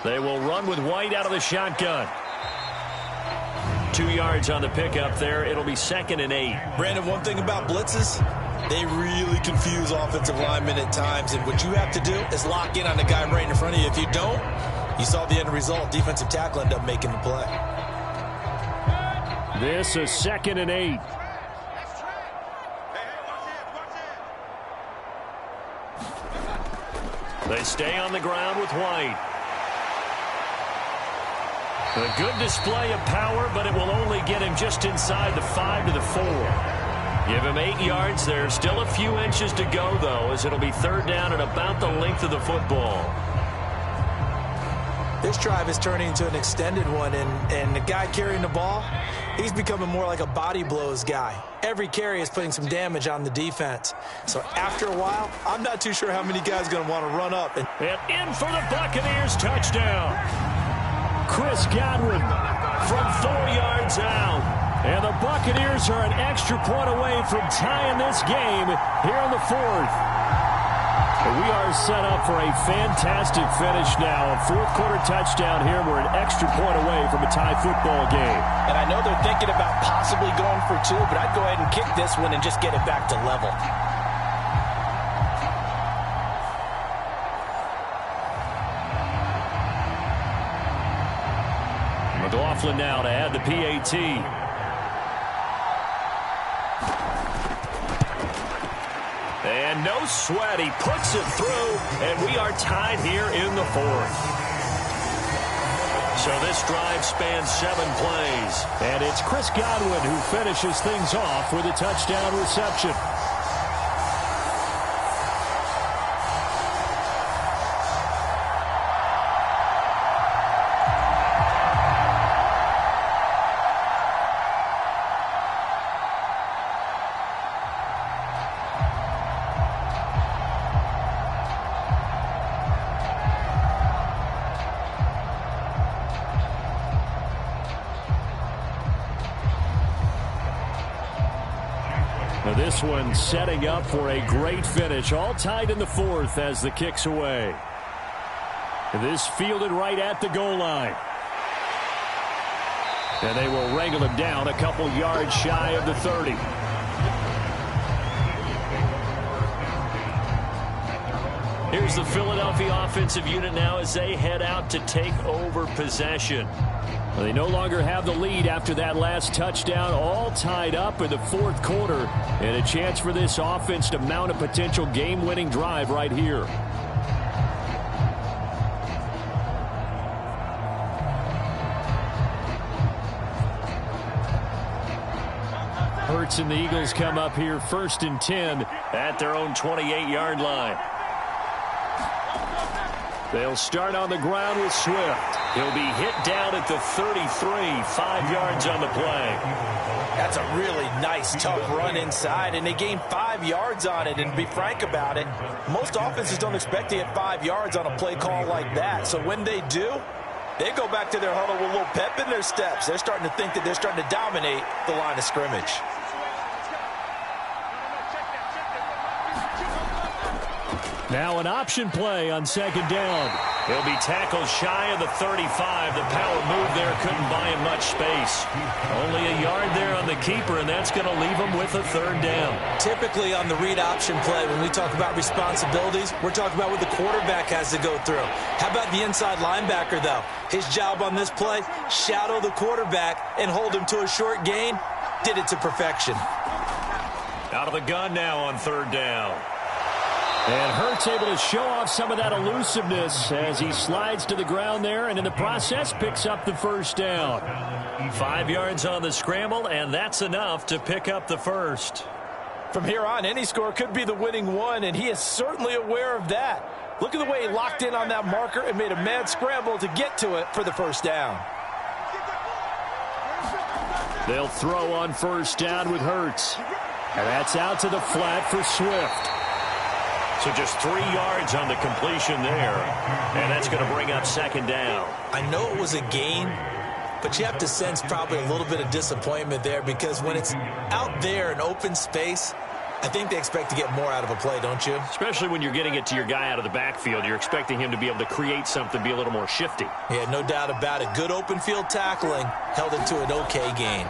They will run with White out of the shotgun. 2 yards on the pickup there. It'll be 2nd and 8. Brandon, one thing about blitzes, they really confuse offensive linemen at times, and what you have to do is lock in on the guy right in front of you. If you don't, you saw the end result. Defensive tackle ended up making the play. This is 2nd and 8. They stay on the ground with White. A good display of power, but it will only get him just inside the 5 to the 4. Give him 8 yards there. Still a few inches to go, though, as it'll be 3rd down and about the length of the football. This drive is turning into an extended one, and the guy carrying the ball, he's becoming more like a body blows guy. Every carry is putting some damage on the defense. So after a while, I'm not too sure how many guys are going to want to run up. And in for the Buccaneers, touchdown. Chris Godwin From 4 yards out. And the Buccaneers are an extra point away from tying this game here in the 4th. We are set up for a fantastic finish now. A 4th quarter touchdown here. We're an extra point away from a tie football game. And I know they're thinking about possibly going for 2, but I'd go ahead and kick this one and just get it back to level. McLaughlin now to add the PAT. And no sweat, he puts it through, and we are tied here in the 4th. So this drive spans 7 plays. And it's Chris Godwin who finishes things off with a touchdown reception. This one setting up for a great finish. All tied in the fourth as the kick's away. This fielded right at the goal line. And they will wrangle him down a couple yards shy of the 30. Here's the Philadelphia offensive unit now as they head out to take over possession. Well, they no longer have the lead after that last touchdown, all tied up in the fourth quarter, and a chance for this offense to mount a potential game-winning drive right here. Hurts and the Eagles come up here 1st and 10 at their own 28-yard line. They'll start on the ground with Swift. He'll be hit down at the 33, 5 yards on the play. That's a really nice, tough run inside, and they gained 5 yards on it. And to be frank about it, most offenses don't expect to get 5 yards on a play call like that. So when they do, they go back to their huddle with a little pep in their steps. They're starting to think that they're starting to dominate the line of scrimmage. Now an option play on 2nd down. He'll be tackled shy of the 35. The power move there couldn't buy him much space. Only a yard there on the keeper, and that's going to leave him with a 3rd down. Typically on the read option play, when we talk about responsibilities, we're talking about what the quarterback has to go through. How about the inside linebacker, though? His job on this play, shadow the quarterback and hold him to a short gain. Did it to perfection. Out of the gun now on 3rd down. And Hurts able to show off some of that elusiveness as he slides to the ground there, and in the process picks up the 1st down. 5 yards on the scramble, and that's enough to pick up the 1st. From here on, any score could be the winning one, and he is certainly aware of that. Look at the way he locked in on that marker and made a mad scramble to get to it for the 1st down. They'll throw on 1st down with Hurts. And that's out to the flat for Swift. So just 3 yards on the completion there. And that's going to bring up 2nd down. I know it was a gain, but you have to sense probably a little bit of disappointment there, because when it's out there in open space, I think they expect to get more out of a play, don't you? Especially when you're getting it to your guy out of the backfield. You're expecting him to be able to create something, be a little more shifty. Yeah, no doubt about it. Good open field tackling held it to an okay gain.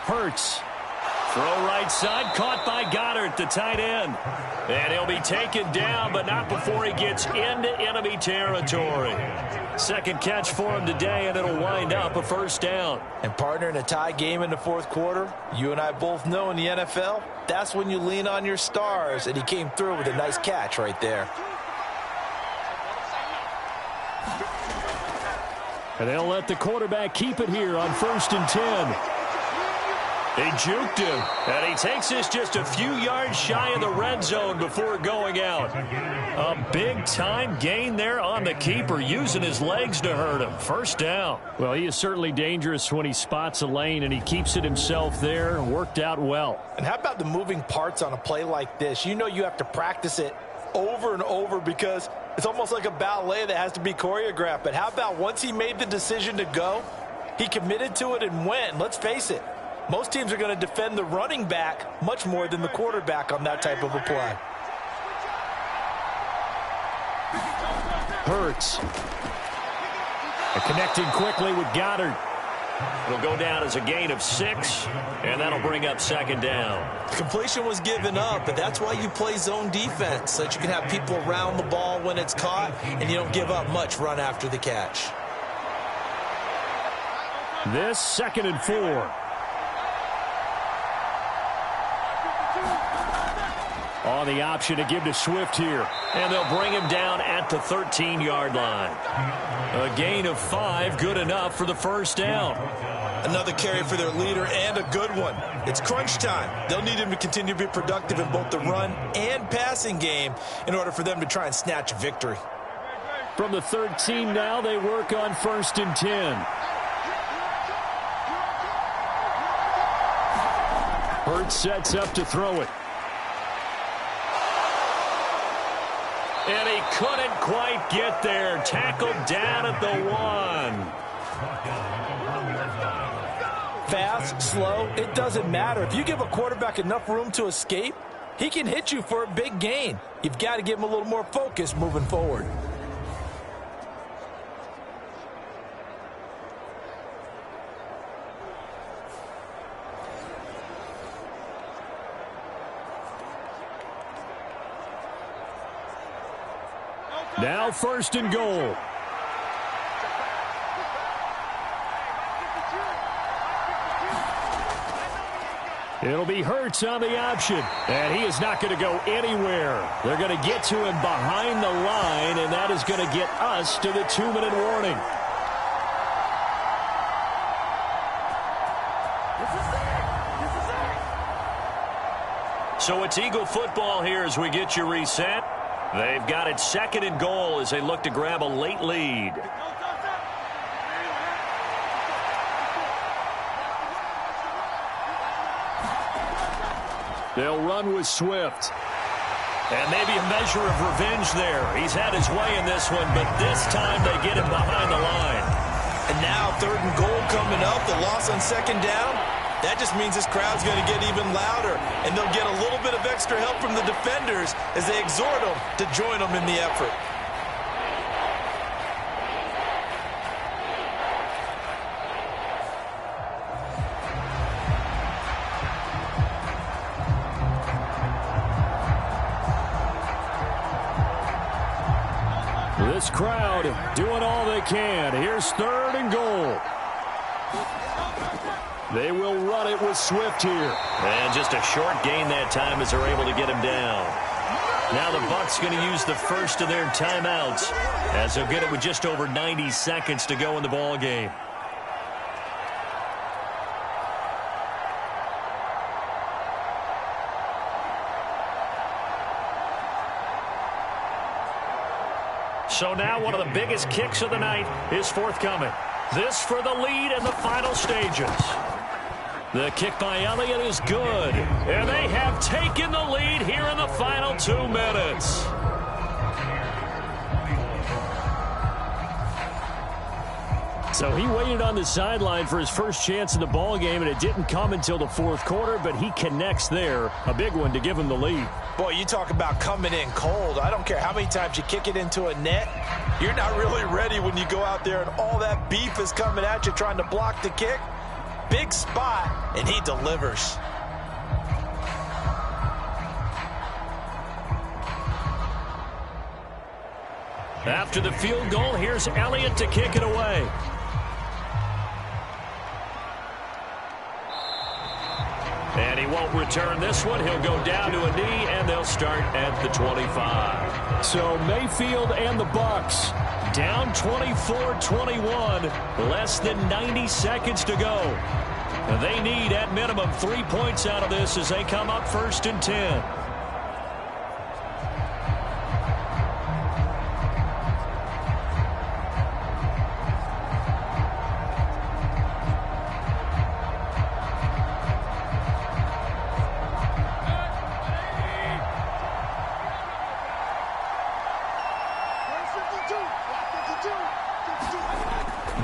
Hurts. Throw right side, caught by Goddard, the tight end. And he'll be taken down, but not before he gets into enemy territory. 2nd catch for him today, and it'll wind up a 1st down. And partner, in a tie game in the 4th quarter, you and I both know in the NFL, that's when you lean on your stars, and he came through with a nice catch right there. And they'll let the quarterback keep it here on 1st and 10. He juked him, and he takes this just a few yards shy of the red zone before going out. A big-time gain there on the keeper, using his legs to hurt him. 1st down. Well, he is certainly dangerous when he spots a lane, and he keeps it himself there. Worked out well. And how about the moving parts on a play like this? You know you have to practice it over and over, because it's almost like a ballet that has to be choreographed. But how about once he made the decision to go, he committed to it and went. Let's face it, most teams are going to defend the running back much more than the quarterback on that type of a play. Hurts. And connecting quickly with Goddard. It'll go down as a gain of 6, and that'll bring up 2nd down. The completion was given up, but that's why you play zone defense, so that you can have people around the ball when it's caught, and you don't give up much run after the catch. This 2nd and 4. On the option to give to Swift here. And they'll bring him down at the 13-yard line. A gain of 5, good enough for the 1st down. Another carry for their leader, and a good one. It's crunch time. They'll need him to continue to be productive in both the run and passing game in order for them to try and snatch a victory. From the 13 now, they work on 1st and 10. Hurts sets up to throw it. And he couldn't quite get there. Tackled down at the 1. Fast, slow, it doesn't matter. If you give a quarterback enough room to escape, he can hit you for a big gain. You've got to give him a little more focus moving forward. Now 1st and goal. It'll be Hurts on the option, and he is not going to go anywhere. They're going to get to him behind the line, and that is going to get us to the 2-minute warning. So it's Eagle football here as we get you reset. They've got it 2nd and goal as they look to grab a late lead. They'll run with Swift. And maybe a measure of revenge there. He's had his way in this one, but this time they get him behind the line. And now 3rd and goal coming up, the loss on 2nd down. That just means this crowd's going to get even louder, and they'll get a little bit of extra help from the defenders as they exhort them to join them in the effort. This crowd doing all they can. Here's 3rd and goal. They will run it with Swift here. And just a short gain that time as they're able to get him down. Now the Bucs going to use the first of their timeouts as they'll get it with just over 90 seconds to go in the ball game. So now one of the biggest kicks of the night is forthcoming. This for the lead in the final stages. The kick by Elliott is good. And they have taken the lead here in the final 2 minutes. So he waited on the sideline for his first chance in the ball game, and it didn't come until the 4th quarter, but he connects there. A big one to give him the lead. Boy, you talk about coming in cold. I don't care how many times you kick it into a net. You're not really ready when you go out there and all that beef is coming at you trying to block the kick. Big spot, and he delivers. After the field goal, here's Elliott to kick it away. And he won't return this one. He'll go down to a knee, and they'll start at the 25. So Mayfield and the Bucs down 24-21, less than 90 seconds to go. They need, at minimum, 3 points out of this as they come up 1st and 10.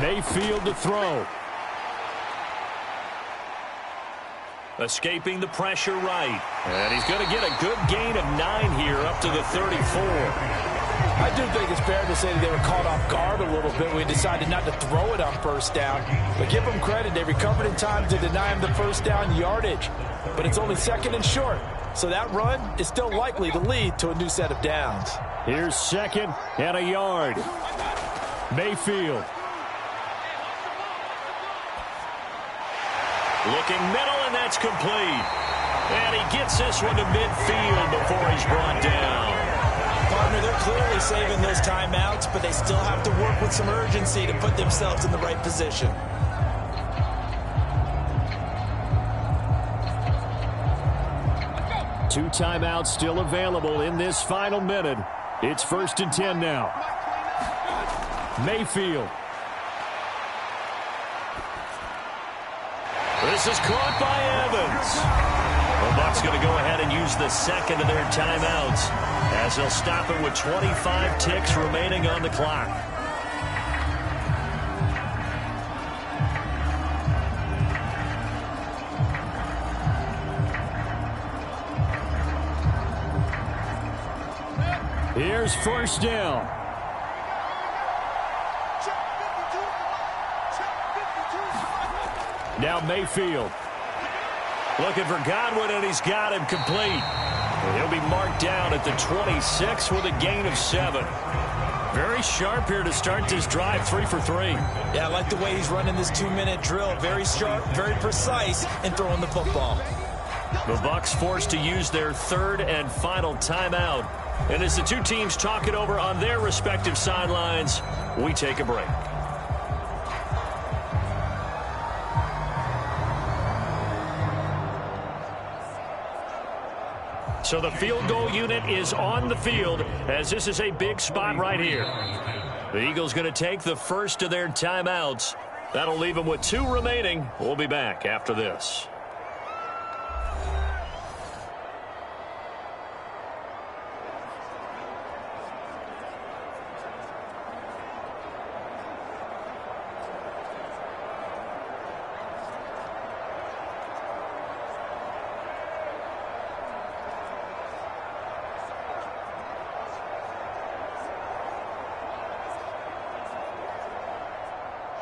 Mayfield to throw. Escaping the pressure right. And he's going to get a good gain of 9 here up to the 34. I do think it's fair to say that they were caught off guard a little bit when we decided not to throw it on 1st down. But give them credit. They recovered in time to deny him the 1st down yardage. But it's only 2nd and short. So that run is still likely to lead to a new set of downs. Here's 2nd and a yard. Mayfield. Looking middle, and that's complete. And he gets this one to midfield before he's brought down. Partner, they're clearly saving those timeouts, but they still have to work with some urgency to put themselves in the right position. Two timeouts still available in this final minute. It's 1st and 10 now. Mayfield. This is caught by Evans. The Bucs going to go ahead and use the 2nd of their timeouts as they'll stop it with 25 ticks remaining on the clock. Here's first down. Now Mayfield. Looking for Godwin, and he's got him complete. He'll be marked down at the 26 with a gain of 7. Very sharp here to start this drive, 3 for 3. Yeah, I like the way he's running this 2-minute drill. Very sharp, very precise in throwing the football. The Bucs forced to use their third and final timeout. And as the two teams talk it over on their respective sidelines, we take a break. So the field goal unit is on the field as this is a big spot right here. The Eagles going to take the first of their timeouts. That'll leave them with 2 remaining. We'll be back after this.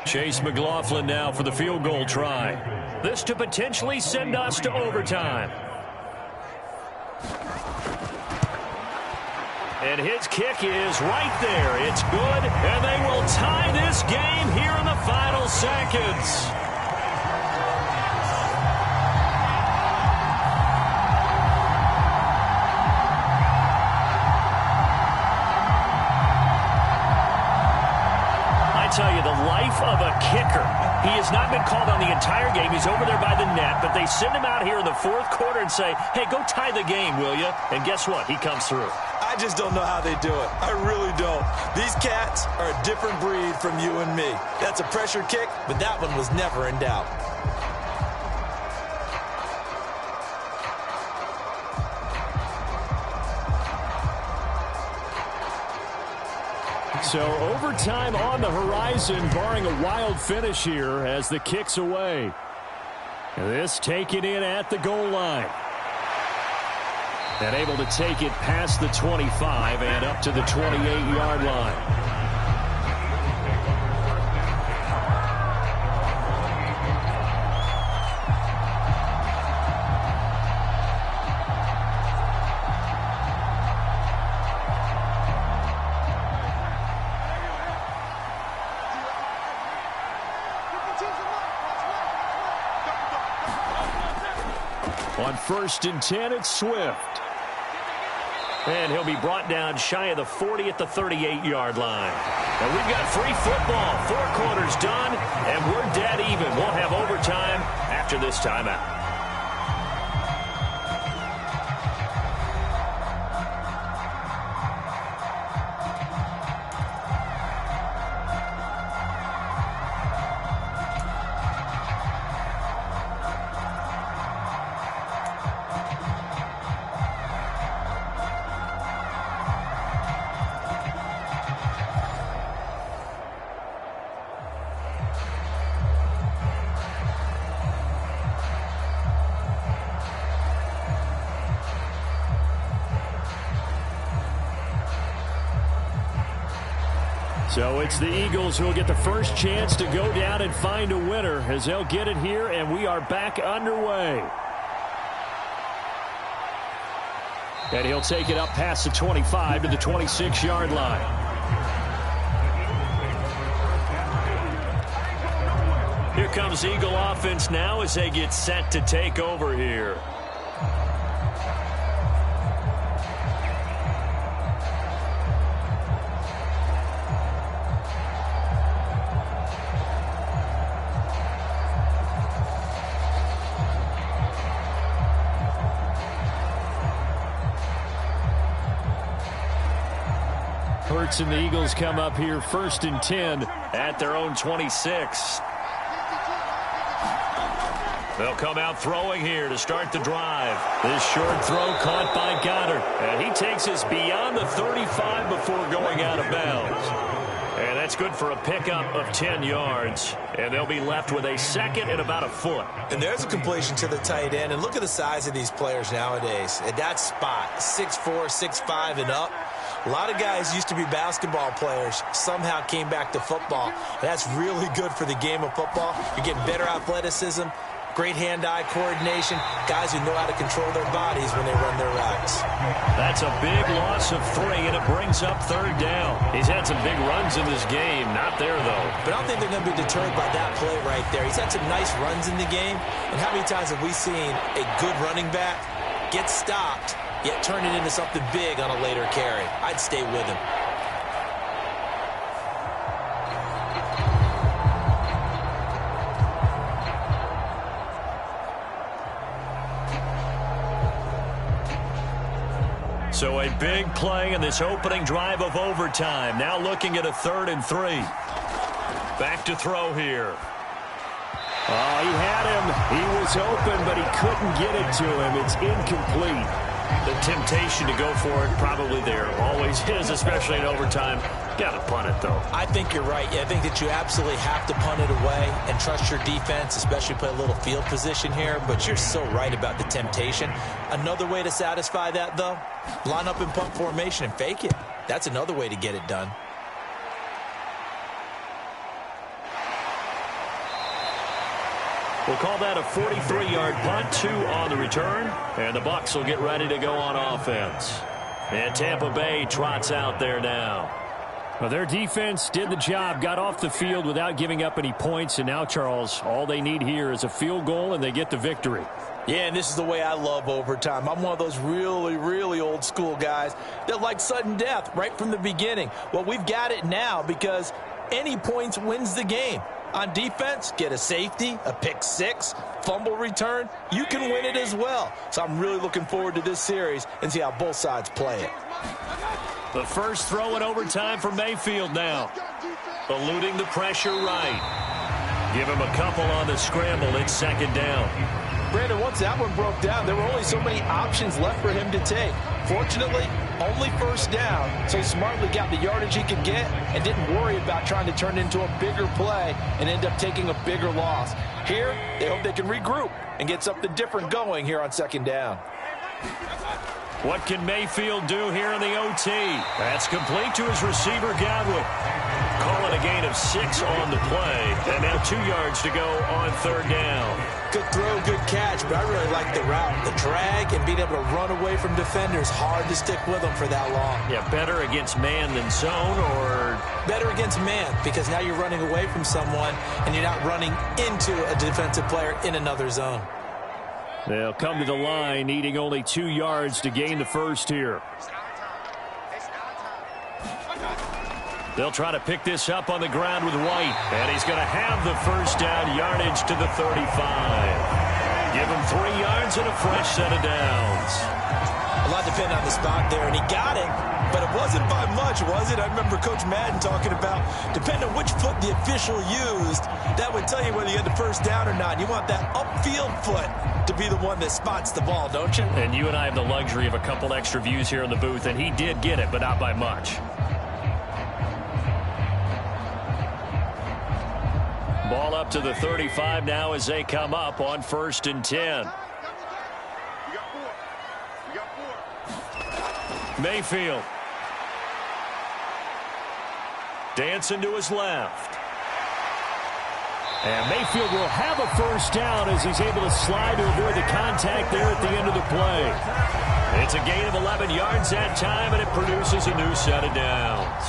Chase McLaughlin now for the field goal try. This to potentially send us to overtime. And his kick is right there. It's good, and they will tie this game here in the final seconds. Tell you, the life of a kicker. He has not been called on the entire game. He's over there by the net, but they send him out here in the fourth quarter and say, hey, go tie the game, will you? And guess what? He comes through. I just don't know how they do it. I really don't. These cats are a different breed from you and me. That's a pressure kick, but that one was never in doubt. So overtime on the horizon, barring a wild finish here as the kick's away. This taken in at the goal line. And able to take it past the 25 and up to the 28-yard line. On 1st and 10, it's Swift. And he'll be brought down shy of the 40 at the 38-yard line. And we've got free football. 4 quarters done, and we're dead even. We'll have overtime after this timeout. So it's the Eagles who will get the first chance to go down and find a winner as they'll get it here, and we are back underway. And he'll take it up past the 25 to the 26-yard line. Here comes Eagle offense now as they get set to take over here. Hurts and the Eagles come up here 1st and 10 at their own 26. They'll come out throwing here to start the drive. This short throw caught by Goddard. And he takes us beyond the 35 before going out of bounds. And that's good for a pickup of 10 yards. And they'll be left with a second and about a foot. And there's a completion to the tight end. And look at the size of these players nowadays. At that spot, 6'4", 6'5", and up. A lot of guys used to be basketball players, somehow came back to football. That's really good for the game of football. You're getting better athleticism, great hand-eye coordination, guys who know how to control their bodies when they run their routes. That's a big loss of 3, and it brings up 3rd down. He's had some big runs in this game. Not there, though. But I don't think they're going to be deterred by that play right there. He's had some nice runs in the game, and how many times have we seen a good running back get stopped, yet turn it into something big on a later carry? I'd stay with him. So a big play in this opening drive of overtime. Now looking at a 3rd and 3. Back to throw here. Oh, he had him. He was open, but he couldn't get it to him. It's incomplete. The temptation to go for it probably there. Always is, especially in overtime. Got to punt it, though. I think you're right. I think that you absolutely have to punt it away and trust your defense, especially play a little field position here. But you're so right about the temptation. Another way to satisfy that, though, line up in punt formation and fake it. That's another way to get it done. We'll call that a 43-yard punt, 2 on the return, and the Bucs will get ready to go on offense. And Tampa Bay trots out there now. Well, their defense did the job, got off the field without giving up any points, and now, Charles, all they need here is a field goal, and they get the victory. Yeah, and this is the way I love overtime. I'm one of those really, really old school guys that like sudden death right from the beginning. Well, we've got it now because any points wins the game. On defense, get a safety, a pick 6, fumble return. You can win it as well. So I'm really looking forward to this series and see how both sides play it. The first throw in overtime for Mayfield now. Eluding the pressure right. Give him a couple on the scramble. It's 2nd down. Brandon, once that one broke down, there were only so many options left for him to take. Fortunately, only 1st down, so he smartly got the yardage he could get and didn't worry about trying to turn it into a bigger play and end up taking a bigger loss. Here, they hope they can regroup and get something different going here on 2nd down. What can Mayfield do here in the OT? That's complete to his receiver, Godwin. Calling a gain of 6 on the play. And now 2 yards to go on 3rd down. Good throw, good catch, but I really like the route. The drag and being able to run away from defenders. Hard to stick with them for that long. Yeah, better against man than zone, or? Better against man, because now you're running away from someone and you're not running into a defensive player in another zone. They'll come to the line, needing only 2 yards to gain the first here. They'll try to pick this up on the ground with White. And he's going to have the 1st down, yardage to the 35. Give him 3 yards and a fresh set of downs. A lot depended on the spot there, and he got it, but it wasn't by much, was it? I remember Coach Madden talking about, depending on which foot the official used, that would tell you whether you had the 1st down or not. You want that upfield foot to be the one that spots the ball, don't you? And you and I have the luxury of a couple extra views here in the booth, and he did get it, but not by much. Ball up to the 35 now as they come up on 1st and 10. Mayfield. Dancing to his left. And Mayfield will have a 1st down as he's able to slide to avoid the contact there at the end of the play. It's a gain of 11 yards that time, and it produces a new set of downs.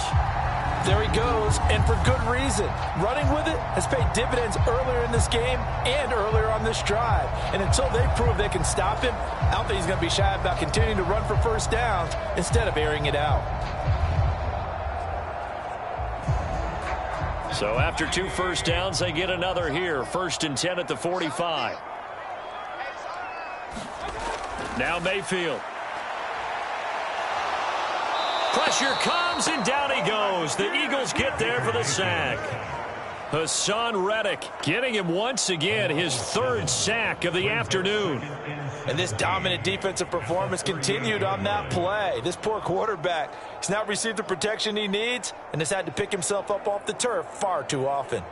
There he goes, and for good reason. Running with it has paid dividends earlier in this game and earlier on this drive. And until they prove they can stop him, I don't think he's going to be shy about continuing to run for 1st downs instead of airing it out. So after 2 1st downs, they get another here. 1st and 10 at the 45. Now Mayfield. Pressure comes, and down he goes. The Eagles get there for the sack. Hassan Reddick getting him once again his 3rd sack of the afternoon. And this dominant defensive performance continued on that play. This poor quarterback has not received the protection he needs and has had to pick himself up off the turf far too often.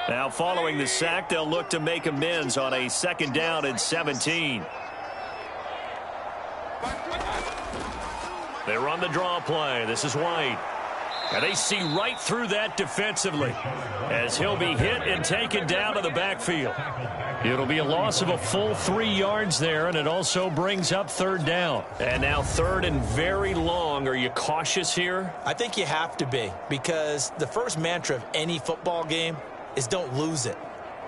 Now following the sack, they'll look to make amends on a 2nd down and 17. They run the draw play. This is White. And they see right through that defensively as he'll be hit and taken down to the backfield. It'll be a loss of a full 3 yards there, and it also brings up 3rd down. And now 3rd and very long. Are you cautious here? I think you have to be, because the first mantra of any football game is don't lose it.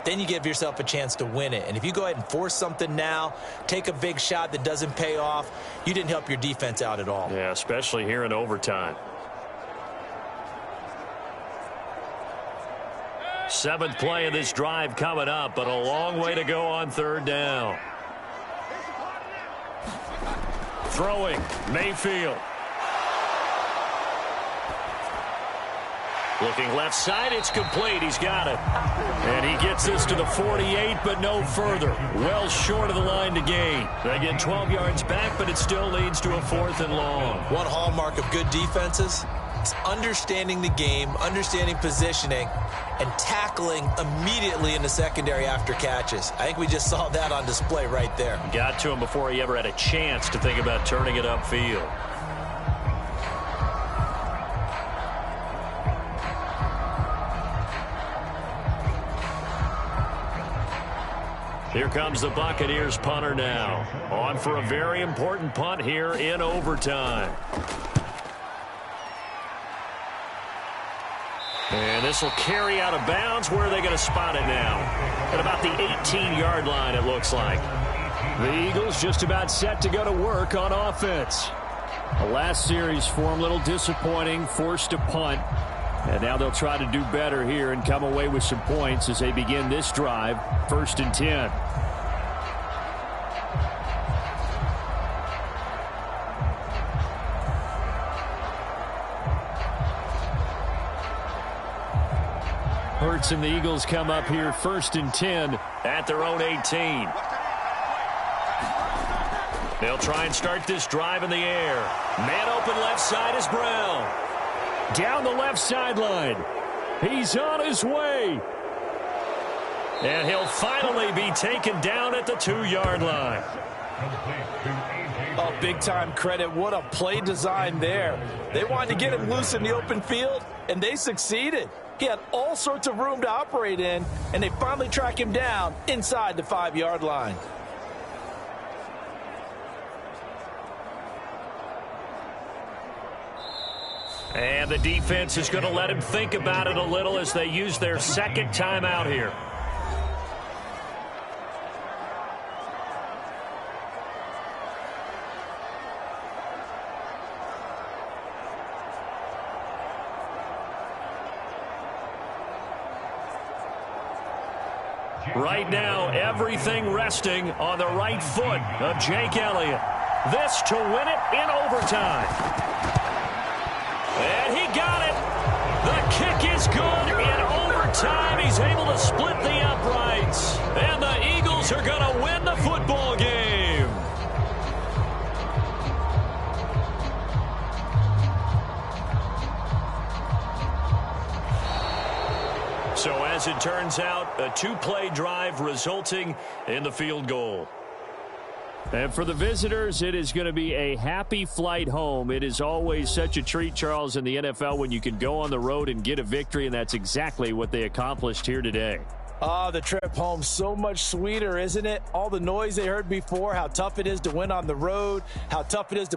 Then you give yourself a chance to win it. And if you go ahead and force something now, take a big shot that doesn't pay off, you didn't help your defense out at all. Yeah, especially here in overtime. 7th play of this drive coming up, but a long way to go on 3rd down. Throwing, Mayfield. Looking left side, it's complete. He's got it. And he gets this to the 48, but no further. Well short of the line to gain. They get 12 yards back, but it still leads to a 4th and long. One hallmark of good defenses is understanding the game, understanding positioning, and tackling immediately in the secondary after catches. I think we just saw that on display right there. Got to him before he ever had a chance to think about turning it upfield. Here comes the Buccaneers punter now. On for a very important punt here in overtime. And this will carry out of bounds. Where are they going to spot it now? At about the 18-yard line, it looks like. The Eagles just about set to go to work on offense. The last series for them, a little disappointing, forced a punt. And now they'll try to do better here and come away with some points as they begin this drive, 1st and 10. Hurts and the Eagles come up here 1st and 10 at their own 18. They'll try and start this drive in the air. Man open left side is Brown. Down the left sideline. He's on his way. And he'll finally be taken down at the 2-yard line. Oh, big-time credit. What a play design there. They wanted to get him loose in the open field, and they succeeded. He had all sorts of room to operate in, and they finally track him down inside the 5-yard line. And the defense is going to let him think about it a little as they use their 2nd timeout here. Right now, everything resting on the right foot of Jake Elliott. This to win it in overtime. And he got it. The kick is good in overtime. He's able to split the uprights. And the Eagles are going to win the football game. So as it turns out, a 2-play drive resulting in the field goal. And for the visitors, it is going to be a happy flight home. It is always such a treat, Charles, in the NFL when you can go on the road and get a victory, and that's exactly what they accomplished here today. Oh, the trip home, so much sweeter, isn't it? All the noise they heard before, how tough it is to win on the road, how tough it is to